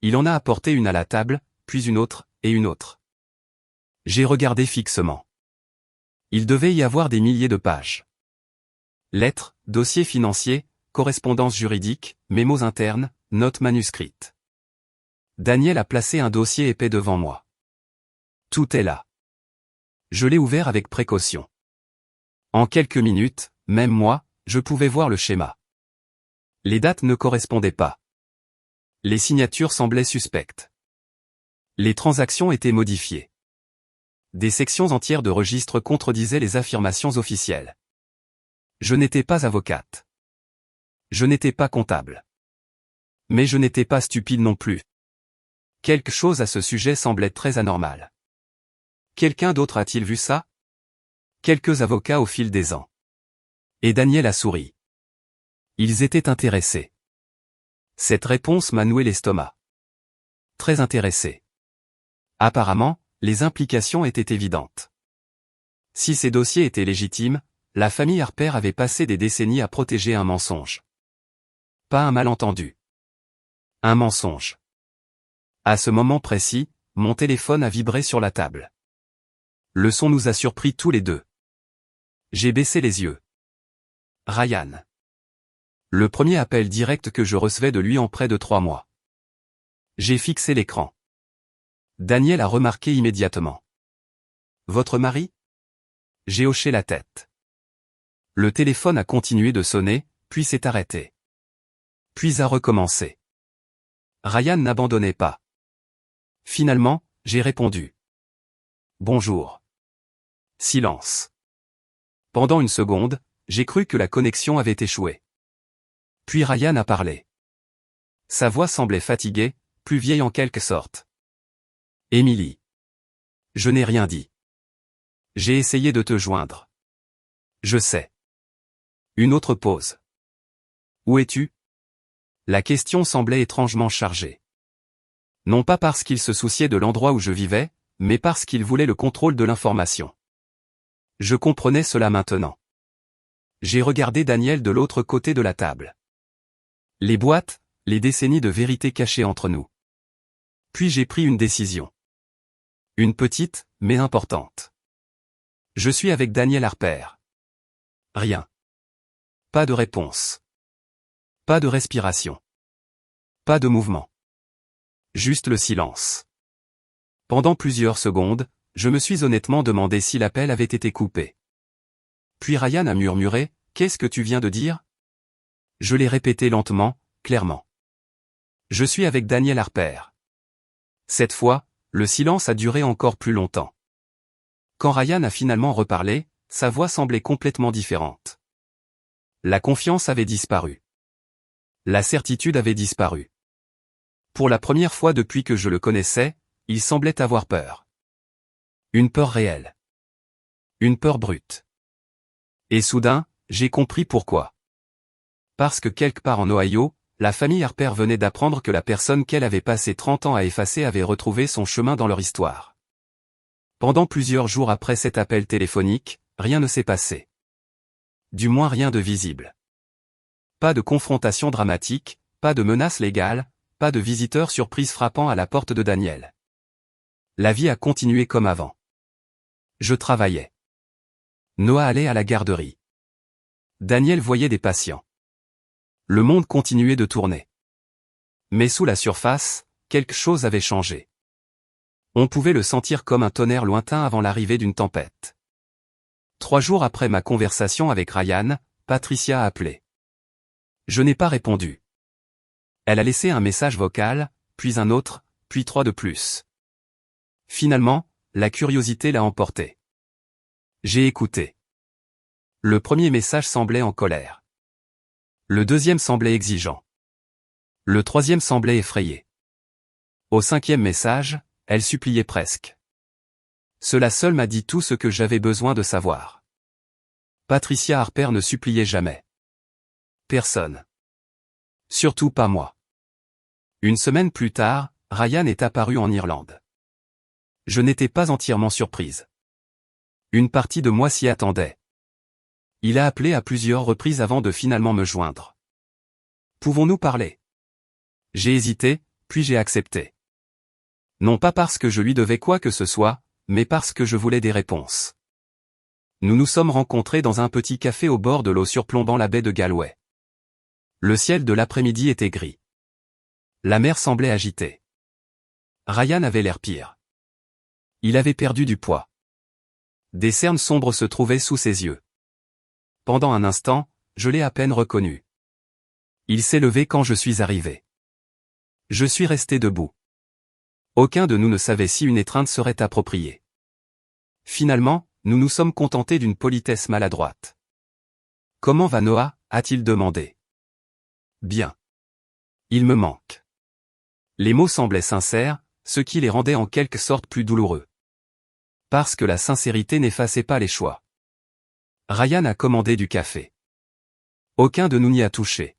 Il en a apporté une à la table, puis une autre, et une autre. J'ai regardé fixement. Il devait y avoir des milliers de pages. Lettres, dossiers financiers, correspondances juridiques, mémos internes, notes manuscrites. Daniel a placé un dossier épais devant moi. Tout est là. Je l'ai ouvert avec précaution. En quelques minutes, même moi, je pouvais voir le schéma. Les dates ne correspondaient pas. Les signatures semblaient suspectes. Les transactions étaient modifiées. Des sections entières de registres contredisaient les affirmations officielles. Je n'étais pas avocate. Je n'étais pas comptable. Mais je n'étais pas stupide non plus. Quelque chose à ce sujet semblait très anormal. Quelqu'un d'autre a-t-il vu ça? Quelques avocats au fil des ans. Et Daniel a souri. Ils étaient intéressés. Cette réponse m'a noué l'estomac. Très intéressés. Apparemment, les implications étaient évidentes. Si ces dossiers étaient légitimes, la famille Harper avait passé des décennies à protéger un mensonge. pas un malentendu. Un mensonge. À ce moment précis, mon téléphone a vibré sur la table. Le son nous a surpris tous les deux. J'ai baissé les yeux. Ryan. Le premier appel direct que je recevais de lui en près de 3 mois. J'ai fixé l'écran. Daniel a remarqué immédiatement. Votre mari? J'ai hoché la tête. Le téléphone a continué de sonner, puis s'est arrêté. Puis a recommencé. Ryan n'abandonnait pas. Finalement, j'ai répondu. Bonjour. Silence. Pendant une seconde, j'ai cru que la connexion avait échoué. Puis Ryan a parlé. Sa voix semblait fatiguée, plus vieille en quelque sorte. Émilie. Je n'ai rien dit. J'ai essayé de te joindre. Je sais. Une autre pause. Où es-tu? La question semblait étrangement chargée. Non pas parce qu'il se souciait de l'endroit où je vivais, mais parce qu'il voulait le contrôle de l'information. Je comprenais cela maintenant. J'ai regardé Daniel de l'autre côté de la table. Les boîtes, les décennies de vérité cachées entre nous. Puis j'ai pris une décision. Une petite, mais importante. Je suis avec Daniel Harper. Rien. Pas de réponse. Pas de respiration. Pas de mouvement. Juste le silence. Pendant plusieurs secondes, je me suis honnêtement demandé si l'appel avait été coupé. Puis Ryan a murmuré, « Qu'est-ce que tu viens de dire ?» Je l'ai répété lentement, clairement. Je suis avec Daniel Harper. Cette fois, le silence a duré encore plus longtemps. Quand Ryan a finalement reparlé, sa voix semblait complètement différente. La confiance avait disparu. La certitude avait disparu. Pour la première fois depuis que je le connaissais, il semblait avoir peur. Une peur réelle. Une peur brute. Et soudain, j'ai compris pourquoi. Parce que quelque part en Ohio, la famille Harper venait d'apprendre que la personne qu'elle avait passé 30 ans à effacer avait retrouvé son chemin dans leur histoire. Pendant plusieurs jours après cet appel téléphonique, rien ne s'est passé. Du moins rien de visible. Pas de confrontation dramatique, pas de menace légale, pas de visiteur surprise frappant à la porte de Daniel. La vie a continué comme avant. Je travaillais. Noah allait à la garderie. Daniel voyait des patients. Le monde continuait de tourner. Mais sous la surface, quelque chose avait changé. On pouvait le sentir comme un tonnerre lointain avant l'arrivée d'une tempête. 3 jours après ma conversation avec Ryan, Patricia a appelé. Je n'ai pas répondu. Elle a laissé un message vocal, puis un autre, puis 3 de plus. Finalement, la curiosité l'a emporté. J'ai écouté. Le premier message semblait en colère. Le deuxième semblait exigeant. Le troisième semblait effrayé. Au 5e message, elle suppliait presque. Cela seul m'a dit tout ce que j'avais besoin de savoir. Patricia Harper ne suppliait jamais. Personne. Surtout pas moi. Une semaine plus tard, Ryan est apparu en Irlande. Je n'étais pas entièrement surprise. Une partie de moi s'y attendait. Il a appelé à plusieurs reprises avant de finalement me joindre. Pouvons-nous parler? J'ai hésité, puis j'ai accepté. Non pas parce que je lui devais quoi que ce soit, mais parce que je voulais des réponses. Nous nous sommes rencontrés dans un petit café au bord de l'eau surplombant la baie de Galway. Le ciel de l'après-midi était gris. La mer semblait agitée. Ryan avait l'air pire. Il avait perdu du poids. Des cernes sombres se trouvaient sous ses yeux. Pendant un instant, je l'ai à peine reconnu. Il s'est levé quand je suis arrivé. Je suis resté debout. Aucun de nous ne savait si une étreinte serait appropriée. Finalement, nous nous sommes contentés d'une politesse maladroite. « Comment va Noah » a-t-il demandé. « Bien. Il me manque. » Les mots semblaient sincères, ce qui les rendait en quelque sorte plus douloureux. Parce que la sincérité n'effaçait pas les choix. Ryan a commandé du café. Aucun de nous n'y a touché.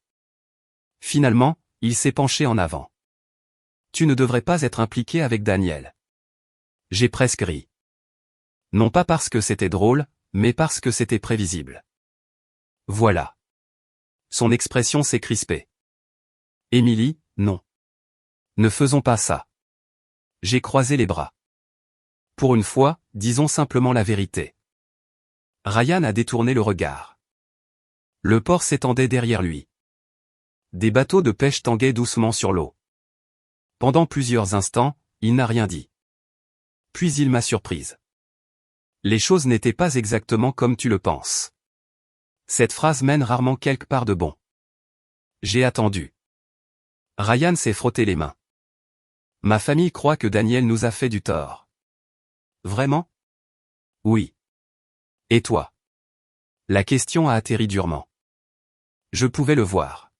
Finalement, il s'est penché en avant. Tu ne devrais pas être impliqué avec Daniel. J'ai presque ri. Non pas parce que c'était drôle, mais parce que c'était prévisible. Voilà. Son expression s'est crispée. Émilie, non. Ne faisons pas ça. J'ai croisé les bras. Pour une fois, disons simplement la vérité. Ryan a détourné le regard. Le port s'étendait derrière lui. Des bateaux de pêche tanguaient doucement sur l'eau. Pendant plusieurs instants, il n'a rien dit. Puis il m'a surprise. Les choses n'étaient pas exactement comme tu le penses. Cette phrase mène rarement quelque part de bon. J'ai attendu. Ryan s'est frotté les mains. Ma famille croit que Daniel nous a fait du tort. Vraiment? Oui. Et toi? La question a atterri durement. Je pouvais le voir.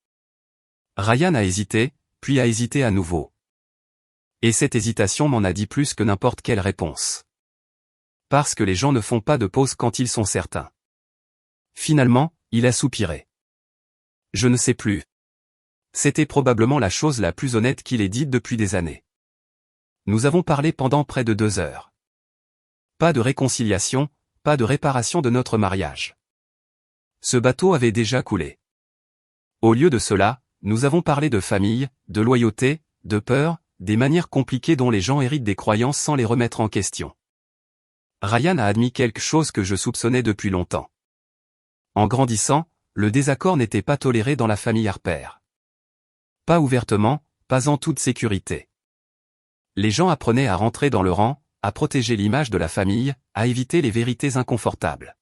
Ryan a hésité, puis a hésité à nouveau. Et cette hésitation m'en a dit plus que n'importe quelle réponse. Parce que les gens ne font pas de pause quand ils sont certains. Finalement, il a soupiré. Je ne sais plus. C'était probablement la chose la plus honnête qu'il ait dite depuis des années. Nous avons parlé pendant près de 2 heures. Pas de réconciliation, pas de réparation de notre mariage. Ce bateau avait déjà coulé. Au lieu de cela, nous avons parlé de famille, de loyauté, de peur, des manières compliquées dont les gens héritent des croyances sans les remettre en question. Ryan a admis quelque chose que je soupçonnais depuis longtemps. En grandissant, le désaccord n'était pas toléré dans la famille Harper. Pas ouvertement, pas en toute sécurité. Les gens apprenaient à rentrer dans le rang, à protéger l'image de la famille, à éviter les vérités inconfortables.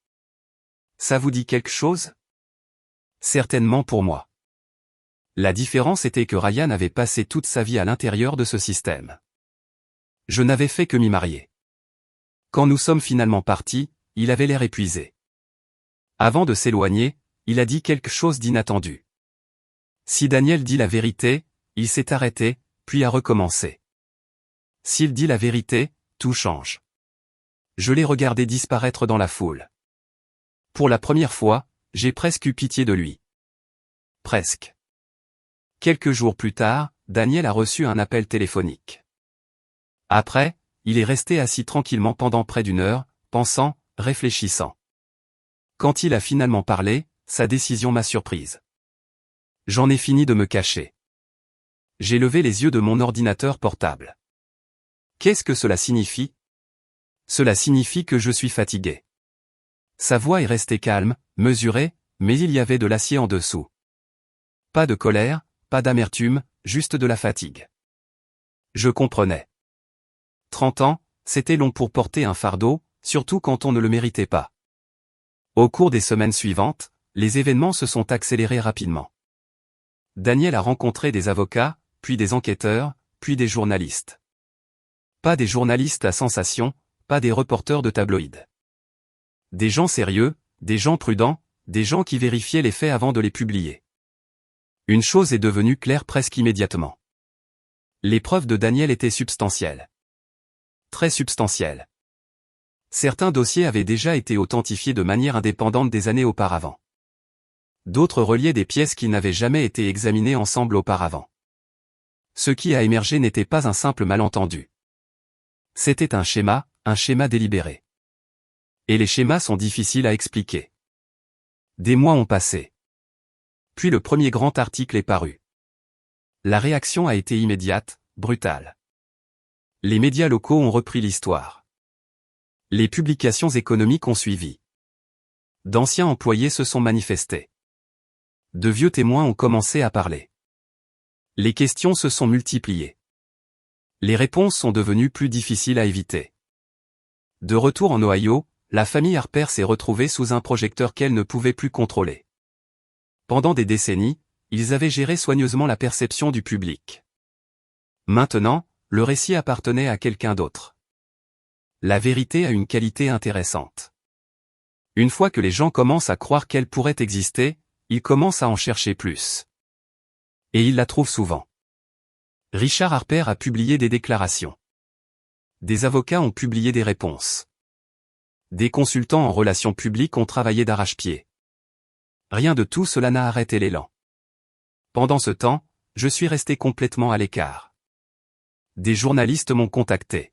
Ça vous dit quelque chose? Certainement pour moi. La différence était que Ryan avait passé toute sa vie à l'intérieur de ce système. Je n'avais fait que m'y marier. Quand nous sommes finalement partis, il avait l'air épuisé. Avant de s'éloigner, il a dit quelque chose d'inattendu. Si Daniel dit la vérité, il s'est arrêté, puis a recommencé. S'il dit la vérité, tout change. Je l'ai regardé disparaître dans la foule. Pour la première fois, j'ai presque eu pitié de lui. Presque. Quelques jours plus tard, Daniel a reçu un appel téléphonique. Après, il est resté assis tranquillement pendant près d'1 heure, pensant, réfléchissant. Quand il a finalement parlé, sa décision m'a surprise. J'en ai fini de me cacher. J'ai levé les yeux de mon ordinateur portable. Qu'est-ce que cela signifie? Cela signifie que je suis fatigué. Sa voix est restée calme, mesurée, mais il y avait de l'acier en dessous. Pas de colère, pas d'amertume, juste de la fatigue. Je comprenais. 30 ans, c'était long pour porter un fardeau, surtout quand on ne le méritait pas. Au cours des semaines suivantes, les événements se sont accélérés rapidement. Daniel a rencontré des avocats, puis des enquêteurs, puis des journalistes. Pas des journalistes à sensation, pas des reporters de tabloïds. Des gens sérieux, des gens prudents, des gens qui vérifiaient les faits avant de les publier. Une chose est devenue claire presque immédiatement. Les preuves de Daniel étaient substantielles. Très substantielles. Certains dossiers avaient déjà été authentifiés de manière indépendante des années auparavant. D'autres reliaient des pièces qui n'avaient jamais été examinées ensemble auparavant. Ce qui a émergé n'était pas un simple malentendu. C'était un schéma délibéré. Et les schémas sont difficiles à expliquer. Des mois ont passé. Puis le premier grand article est paru. La réaction a été immédiate, brutale. Les médias locaux ont repris l'histoire. Les publications économiques ont suivi. D'anciens employés se sont manifestés. De vieux témoins ont commencé à parler. Les questions se sont multipliées. Les réponses sont devenues plus difficiles à éviter. De retour en Ohio, la famille Harper s'est retrouvée sous un projecteur qu'elle ne pouvait plus contrôler. Pendant des décennies, ils avaient géré soigneusement la perception du public. Maintenant, le récit appartenait à quelqu'un d'autre. La vérité a une qualité intéressante. Une fois que les gens commencent à croire qu'elle pourrait exister, ils commencent à en chercher plus. Et ils la trouvent souvent. Richard Harper a publié des déclarations. Des avocats ont publié des réponses. Des consultants en relations publiques ont travaillé d'arrache-pied. Rien de tout cela n'a arrêté l'élan. Pendant ce temps, je suis resté complètement à l'écart. Des journalistes m'ont contacté.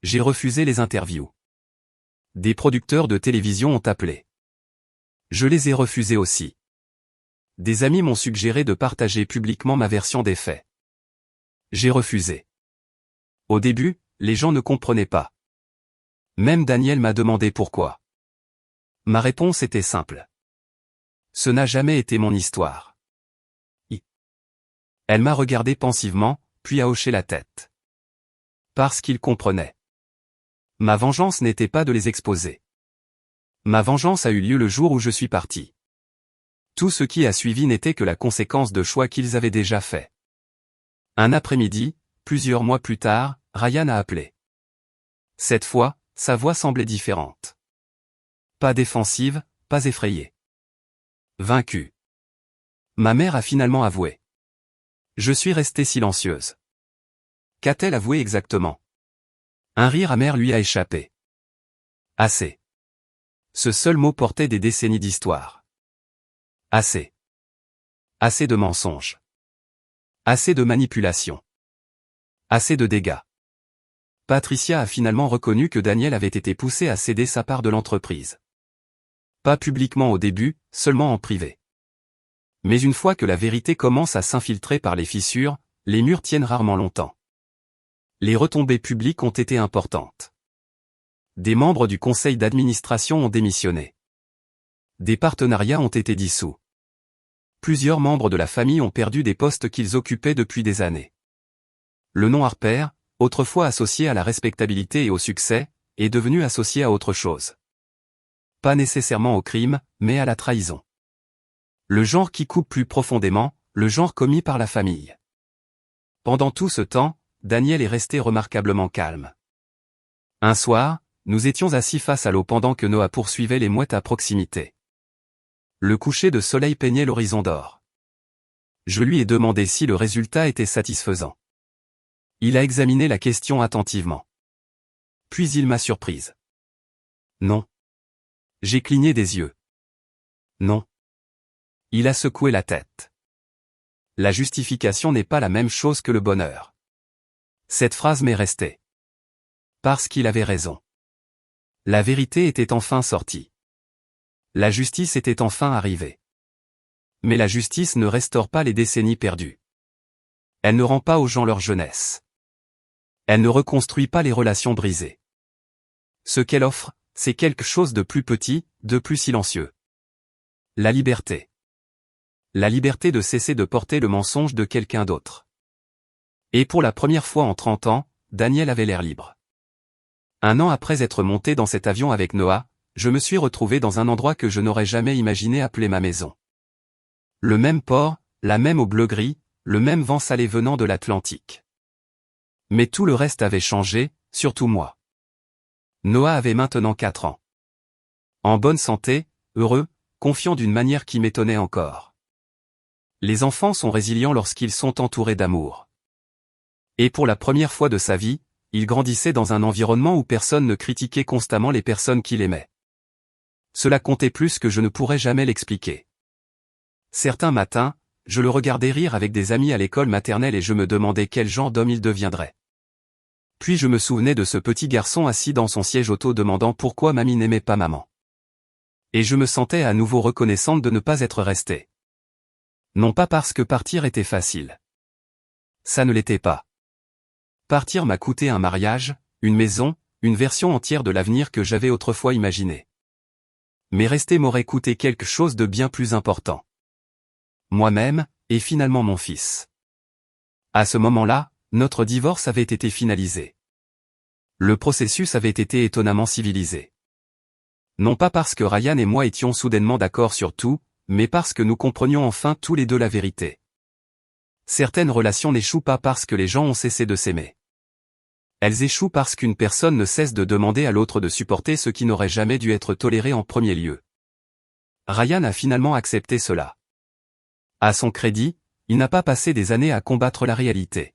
J'ai refusé les interviews. Des producteurs de télévision ont appelé. Je les ai refusés aussi. Des amis m'ont suggéré de partager publiquement ma version des faits. J'ai refusé. Au début, les gens ne comprenaient pas. Même Daniel m'a demandé pourquoi. Ma réponse était simple. Ce n'a jamais été mon histoire. Elle m'a regardé pensivement, puis a hoché la tête. Parce qu'il comprenait. Ma vengeance n'était pas de les exposer. Ma vengeance a eu lieu le jour où je suis parti. Tout ce qui a suivi n'était que la conséquence de choix qu'ils avaient déjà faits. Un après-midi, plusieurs mois plus tard, Ryan a appelé. Cette fois, sa voix semblait différente. Pas défensive, pas effrayée. Vaincue. Ma mère a finalement avoué. Je suis restée silencieuse. Qu'a-t-elle avoué exactement? Un rire amer lui a échappé. Assez. Ce seul mot portait des décennies d'histoire. Assez. Assez de mensonges. Assez de manipulations. Assez de dégâts. Patricia a finalement reconnu que Daniel avait été poussé à céder sa part de l'entreprise. Pas publiquement au début, seulement en privé. Mais une fois que la vérité commence à s'infiltrer par les fissures, les murs tiennent rarement longtemps. Les retombées publiques ont été importantes. Des membres du conseil d'administration ont démissionné. Des partenariats ont été dissous. Plusieurs membres de la famille ont perdu des postes qu'ils occupaient depuis des années. Le nom Harper, autrefois associé à la respectabilité et au succès, est devenu associé à autre chose. Pas nécessairement au crime, mais à la trahison. Le genre qui coupe plus profondément, le genre commis par la famille. Pendant tout ce temps, Daniel est resté remarquablement calme. Un soir, nous étions assis face à l'eau pendant que Noah poursuivait les mouettes à proximité. Le coucher de soleil peignait l'horizon d'or. Je lui ai demandé si le résultat était satisfaisant. Il a examiné la question attentivement. Puis il m'a surprise. Non. J'ai cligné des yeux. Non. Il a secoué la tête. La justification n'est pas la même chose que le bonheur. Cette phrase m'est restée. Parce qu'il avait raison. La vérité était enfin sortie. La justice était enfin arrivée. Mais la justice ne restaure pas les décennies perdues. Elle ne rend pas aux gens leur jeunesse. Elle ne reconstruit pas les relations brisées. Ce qu'elle offre, c'est quelque chose de plus petit, de plus silencieux. La liberté. La liberté de cesser de porter le mensonge de quelqu'un d'autre. Et pour la première fois en 30 ans, Daniel avait l'air libre. Un an après être monté dans cet avion avec Noah, je me suis retrouvé dans un endroit que je n'aurais jamais imaginé appeler ma maison. Le même port, la même eau bleu-gris, le même vent salé venant de l'Atlantique. Mais tout le reste avait changé, surtout moi. Noah avait maintenant 4 ans. En bonne santé, heureux, confiant d'une manière qui m'étonnait encore. Les enfants sont résilients lorsqu'ils sont entourés d'amour. Et pour la première fois de sa vie, il grandissait dans un environnement où personne ne critiquait constamment les personnes qu'il aimait. Cela comptait plus que je ne pourrais jamais l'expliquer. Certains matins, je le regardais rire avec des amis à l'école maternelle et je me demandais quel genre d'homme il deviendrait. Puis je me souvenais de ce petit garçon assis dans son siège auto demandant pourquoi mamie n'aimait pas maman. Et je me sentais à nouveau reconnaissante de ne pas être restée. Non pas parce que partir était facile. Ça ne l'était pas. Partir m'a coûté un mariage, une maison, une version entière de l'avenir que j'avais autrefois imaginé. Mais rester m'aurait coûté quelque chose de bien plus important. Moi-même, et finalement mon fils. À ce moment-là, notre divorce avait été finalisé. Le processus avait été étonnamment civilisé. Non pas parce que Ryan et moi étions soudainement d'accord sur tout, mais parce que nous comprenions enfin tous les deux la vérité. Certaines relations n'échouent pas parce que les gens ont cessé de s'aimer. Elles échouent parce qu'une personne ne cesse de demander à l'autre de supporter ce qui n'aurait jamais dû être toléré en premier lieu. Ryan a finalement accepté cela. À son crédit, il n'a pas passé des années à combattre la réalité.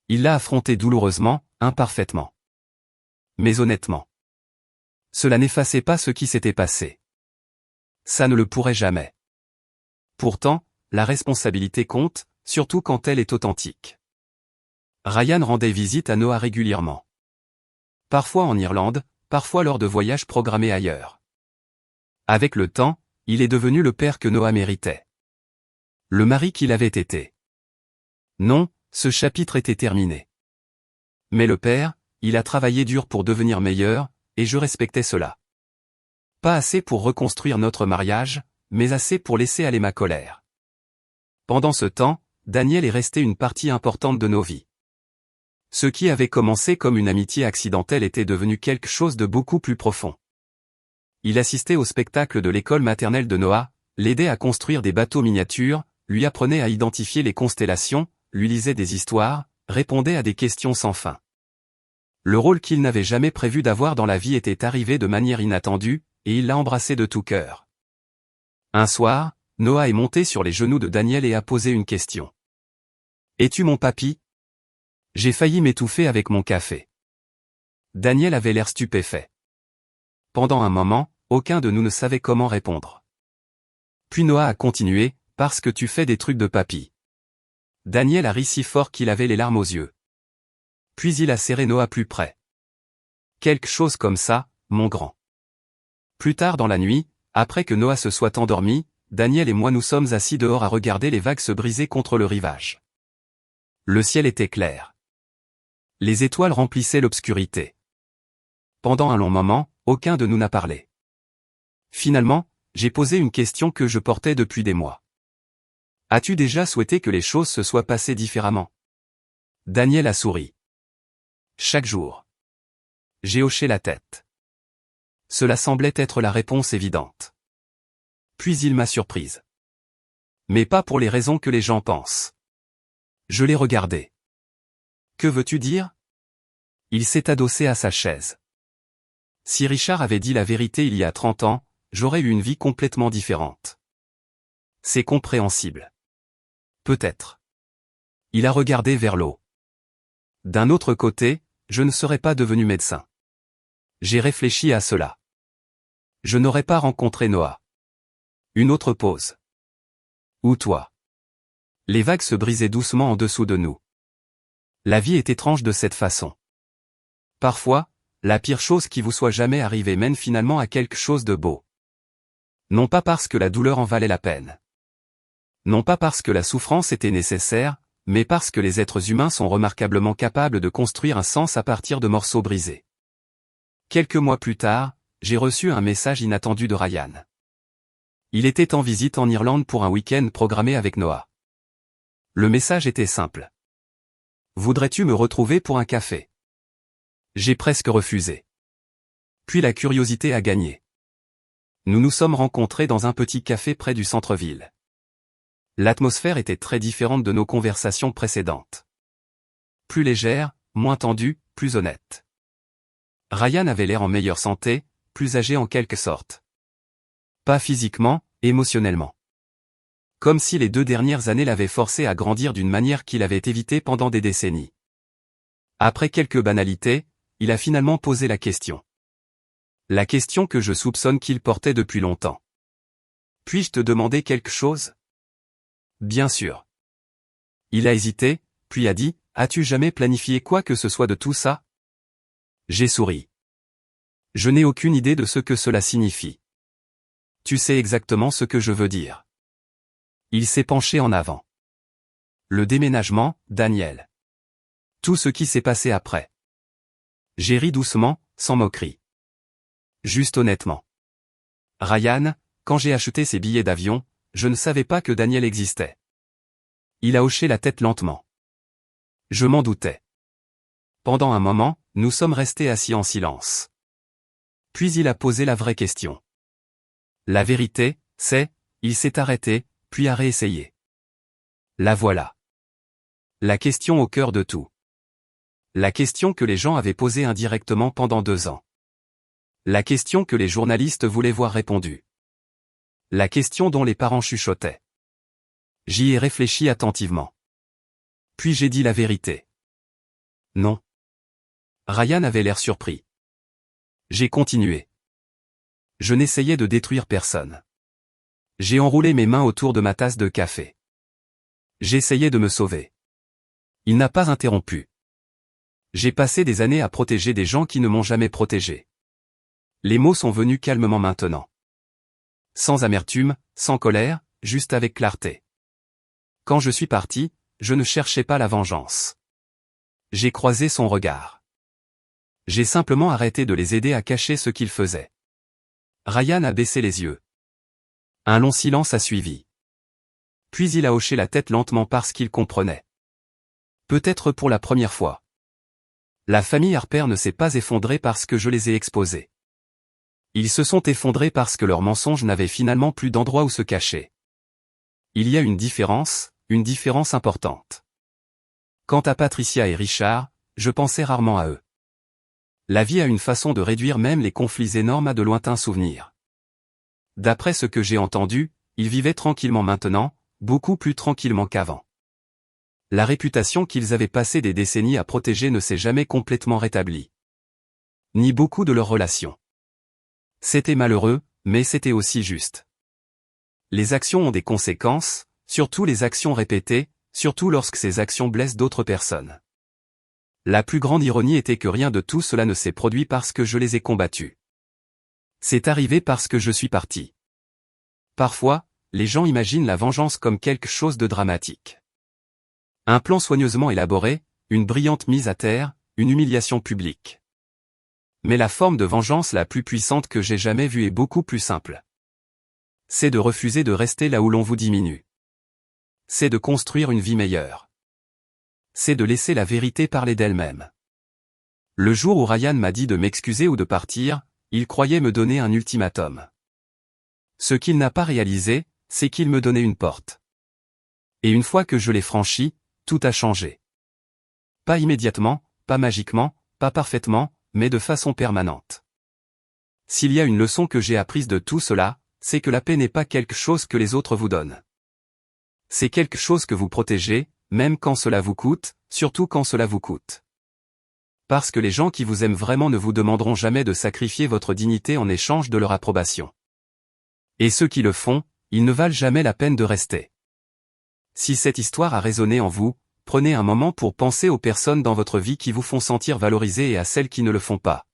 Il l'a affrontée douloureusement, imparfaitement. Mais honnêtement. Cela n'effaçait pas ce qui s'était passé. Ça ne le pourrait jamais. Pourtant, la responsabilité compte, surtout quand elle est authentique. Ryan rendait visite à Noah régulièrement. Parfois en Irlande, parfois lors de voyages programmés ailleurs. Avec le temps, il est devenu le père que Noah méritait. Le mari qu'il avait été. Non, ce chapitre était terminé. Mais le père, il a travaillé dur pour devenir meilleur, et je respectais cela. Pas assez pour reconstruire notre mariage, mais assez pour laisser aller ma colère. Pendant ce temps, Daniel est resté une partie importante de nos vies. Ce qui avait commencé comme une amitié accidentelle était devenu quelque chose de beaucoup plus profond. Il assistait au spectacle de l'école maternelle de Noah, l'aidait à construire des bateaux miniatures, lui apprenait à identifier les constellations, lui lisait des histoires, répondait à des questions sans fin. Le rôle qu'il n'avait jamais prévu d'avoir dans la vie était arrivé de manière inattendue, et il l'a embrassé de tout cœur. Un soir, Noah est monté sur les genoux de Daniel et a posé une question. « Es-tu mon papy ?» J'ai failli m'étouffer avec mon café. Daniel avait l'air stupéfait. Pendant un moment, aucun de nous ne savait comment répondre. Puis Noah a continué, « Parce que tu fais des trucs de papy. » Daniel a ri si fort qu'il avait les larmes aux yeux. Puis il a serré Noah plus près. « Quelque chose comme ça, mon grand. » Plus tard dans la nuit, après que Noah se soit endormi, Daniel et moi nous sommes assis dehors à regarder les vagues se briser contre le rivage. Le ciel était clair. Les étoiles remplissaient l'obscurité. Pendant un long moment, aucun de nous n'a parlé. Finalement, j'ai posé une question que je portais depuis des mois. As-tu déjà souhaité que les choses se soient passées différemment? Daniel a souri. Chaque jour. J'ai hoché la tête. Cela semblait être la réponse évidente. Puis il m'a surprise. Mais pas pour les raisons que les gens pensent. Je l'ai regardé. Que veux-tu dire? Il s'est adossé à sa chaise. Si Richard avait dit la vérité il y a 30 ans, j'aurais eu une vie complètement différente. C'est compréhensible. Peut-être. Il a regardé vers l'eau. D'un autre côté, je ne serais pas devenu médecin. J'ai réfléchi à cela. Je n'aurais pas rencontré Noah. Une autre pause. Ou toi. Les vagues se brisaient doucement en dessous de nous. La vie est étrange de cette façon. Parfois, la pire chose qui vous soit jamais arrivée mène finalement à quelque chose de beau. Non pas parce que la douleur en valait la peine. Non pas parce que la souffrance était nécessaire, mais parce que les êtres humains sont remarquablement capables de construire un sens à partir de morceaux brisés. Quelques mois plus tard, j'ai reçu un message inattendu de Ryan. Il était en visite en Irlande pour un week-end programmé avec Noah. Le message était simple. Voudrais-tu me retrouver pour un café? J'ai presque refusé. Puis la curiosité a gagné. Nous nous sommes rencontrés dans un petit café près du centre-ville. L'atmosphère était très différente de nos conversations précédentes. Plus légère, moins tendue, plus honnête. Ryan avait l'air en meilleure santé, plus âgé en quelque sorte. Pas physiquement, émotionnellement. Comme si les 2 dernières années l'avaient forcé à grandir d'une manière qu'il avait évitée pendant des décennies. Après quelques banalités, il a finalement posé la question. La question que je soupçonne qu'il portait depuis longtemps. Puis-je te demander quelque chose? Bien sûr. Il a hésité, puis a dit, as-tu jamais planifié quoi que ce soit de tout ça? J'ai souri. Je n'ai aucune idée de ce que cela signifie. Tu sais exactement ce que je veux dire. Il s'est penché en avant. Le déménagement, Daniel. Tout ce qui s'est passé après. J'ai ri doucement, sans moquerie. Juste honnêtement. Ryan, quand j'ai acheté ces billets d'avion, je ne savais pas que Daniel existait. Il a hoché la tête lentement. Je m'en doutais. Pendant un moment, nous sommes restés assis en silence. Puis il a posé la vraie question. La vérité, c'est, il s'est arrêté, puis a réessayé. La voilà. La question au cœur de tout. La question que les gens avaient posée indirectement pendant 2 ans. La question que les journalistes voulaient voir répondue. La question dont les parents chuchotaient. J'y ai réfléchi attentivement. Puis j'ai dit la vérité. Non. Ryan avait l'air surpris. J'ai continué. Je n'essayais de détruire personne. J'ai enroulé mes mains autour de ma tasse de café. J'essayais de me sauver. Il n'a pas interrompu. J'ai passé des années à protéger des gens qui ne m'ont jamais protégé. Les mots sont venus calmement maintenant. Sans amertume, sans colère, juste avec clarté. Quand je suis parti, je ne cherchais pas la vengeance. J'ai croisé son regard. J'ai simplement arrêté de les aider à cacher ce qu'ils faisaient. Ryan a baissé les yeux. Un long silence a suivi. Puis il a hoché la tête lentement parce qu'il comprenait. Peut-être pour la première fois. La famille Harper ne s'est pas effondrée parce que je les ai exposés. Ils se sont effondrés parce que leurs mensonges n'avaient finalement plus d'endroit où se cacher. Il y a une différence importante. Quant à Patricia et Richard, je pensais rarement à eux. La vie a une façon de réduire même les conflits énormes à de lointains souvenirs. D'après ce que j'ai entendu, ils vivaient tranquillement maintenant, beaucoup plus tranquillement qu'avant. La réputation qu'ils avaient passé des décennies à protéger ne s'est jamais complètement rétablie. Ni beaucoup de leurs relations. C'était malheureux, mais c'était aussi juste. Les actions ont des conséquences, surtout les actions répétées, surtout lorsque ces actions blessent d'autres personnes. La plus grande ironie était que rien de tout cela ne s'est produit parce que je les ai combattus. C'est arrivé parce que je suis parti. Parfois, les gens imaginent la vengeance comme quelque chose de dramatique. Un plan soigneusement élaboré, une brillante mise à terre, une humiliation publique. Mais la forme de vengeance la plus puissante que j'ai jamais vue est beaucoup plus simple. C'est de refuser de rester là où l'on vous diminue. C'est de construire une vie meilleure. C'est de laisser la vérité parler d'elle-même. Le jour où Ryan m'a dit de m'excuser ou de partir, il croyait me donner un ultimatum. Ce qu'il n'a pas réalisé, c'est qu'il me donnait une porte. Et une fois que je l'ai franchie, tout a changé. Pas immédiatement, pas magiquement, pas parfaitement, mais de façon permanente. S'il y a une leçon que j'ai apprise de tout cela, c'est que la paix n'est pas quelque chose que les autres vous donnent. C'est quelque chose que vous protégez, même quand cela vous coûte, surtout quand cela vous coûte. Parce que les gens qui vous aiment vraiment ne vous demanderont jamais de sacrifier votre dignité en échange de leur approbation. Et ceux qui le font, ils ne valent jamais la peine de rester. Si cette histoire a résonné en vous, prenez un moment pour penser aux personnes dans votre vie qui vous font sentir valorisé et à celles qui ne le font pas.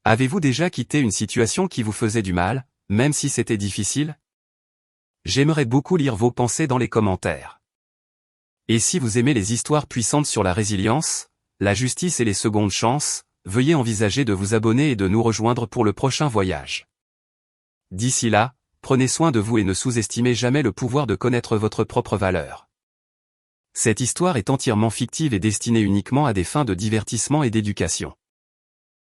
Avez-vous déjà quitté une situation qui vous faisait du mal, même si c'était difficile? J'aimerais beaucoup lire vos pensées dans les commentaires. Et si vous aimez les histoires puissantes sur la résilience, la justice et les secondes chances, veuillez envisager de vous abonner et de nous rejoindre pour le prochain voyage. D'ici là, prenez soin de vous et ne sous-estimez jamais le pouvoir de connaître votre propre valeur. Cette histoire est entièrement fictive et destinée uniquement à des fins de divertissement et d'éducation.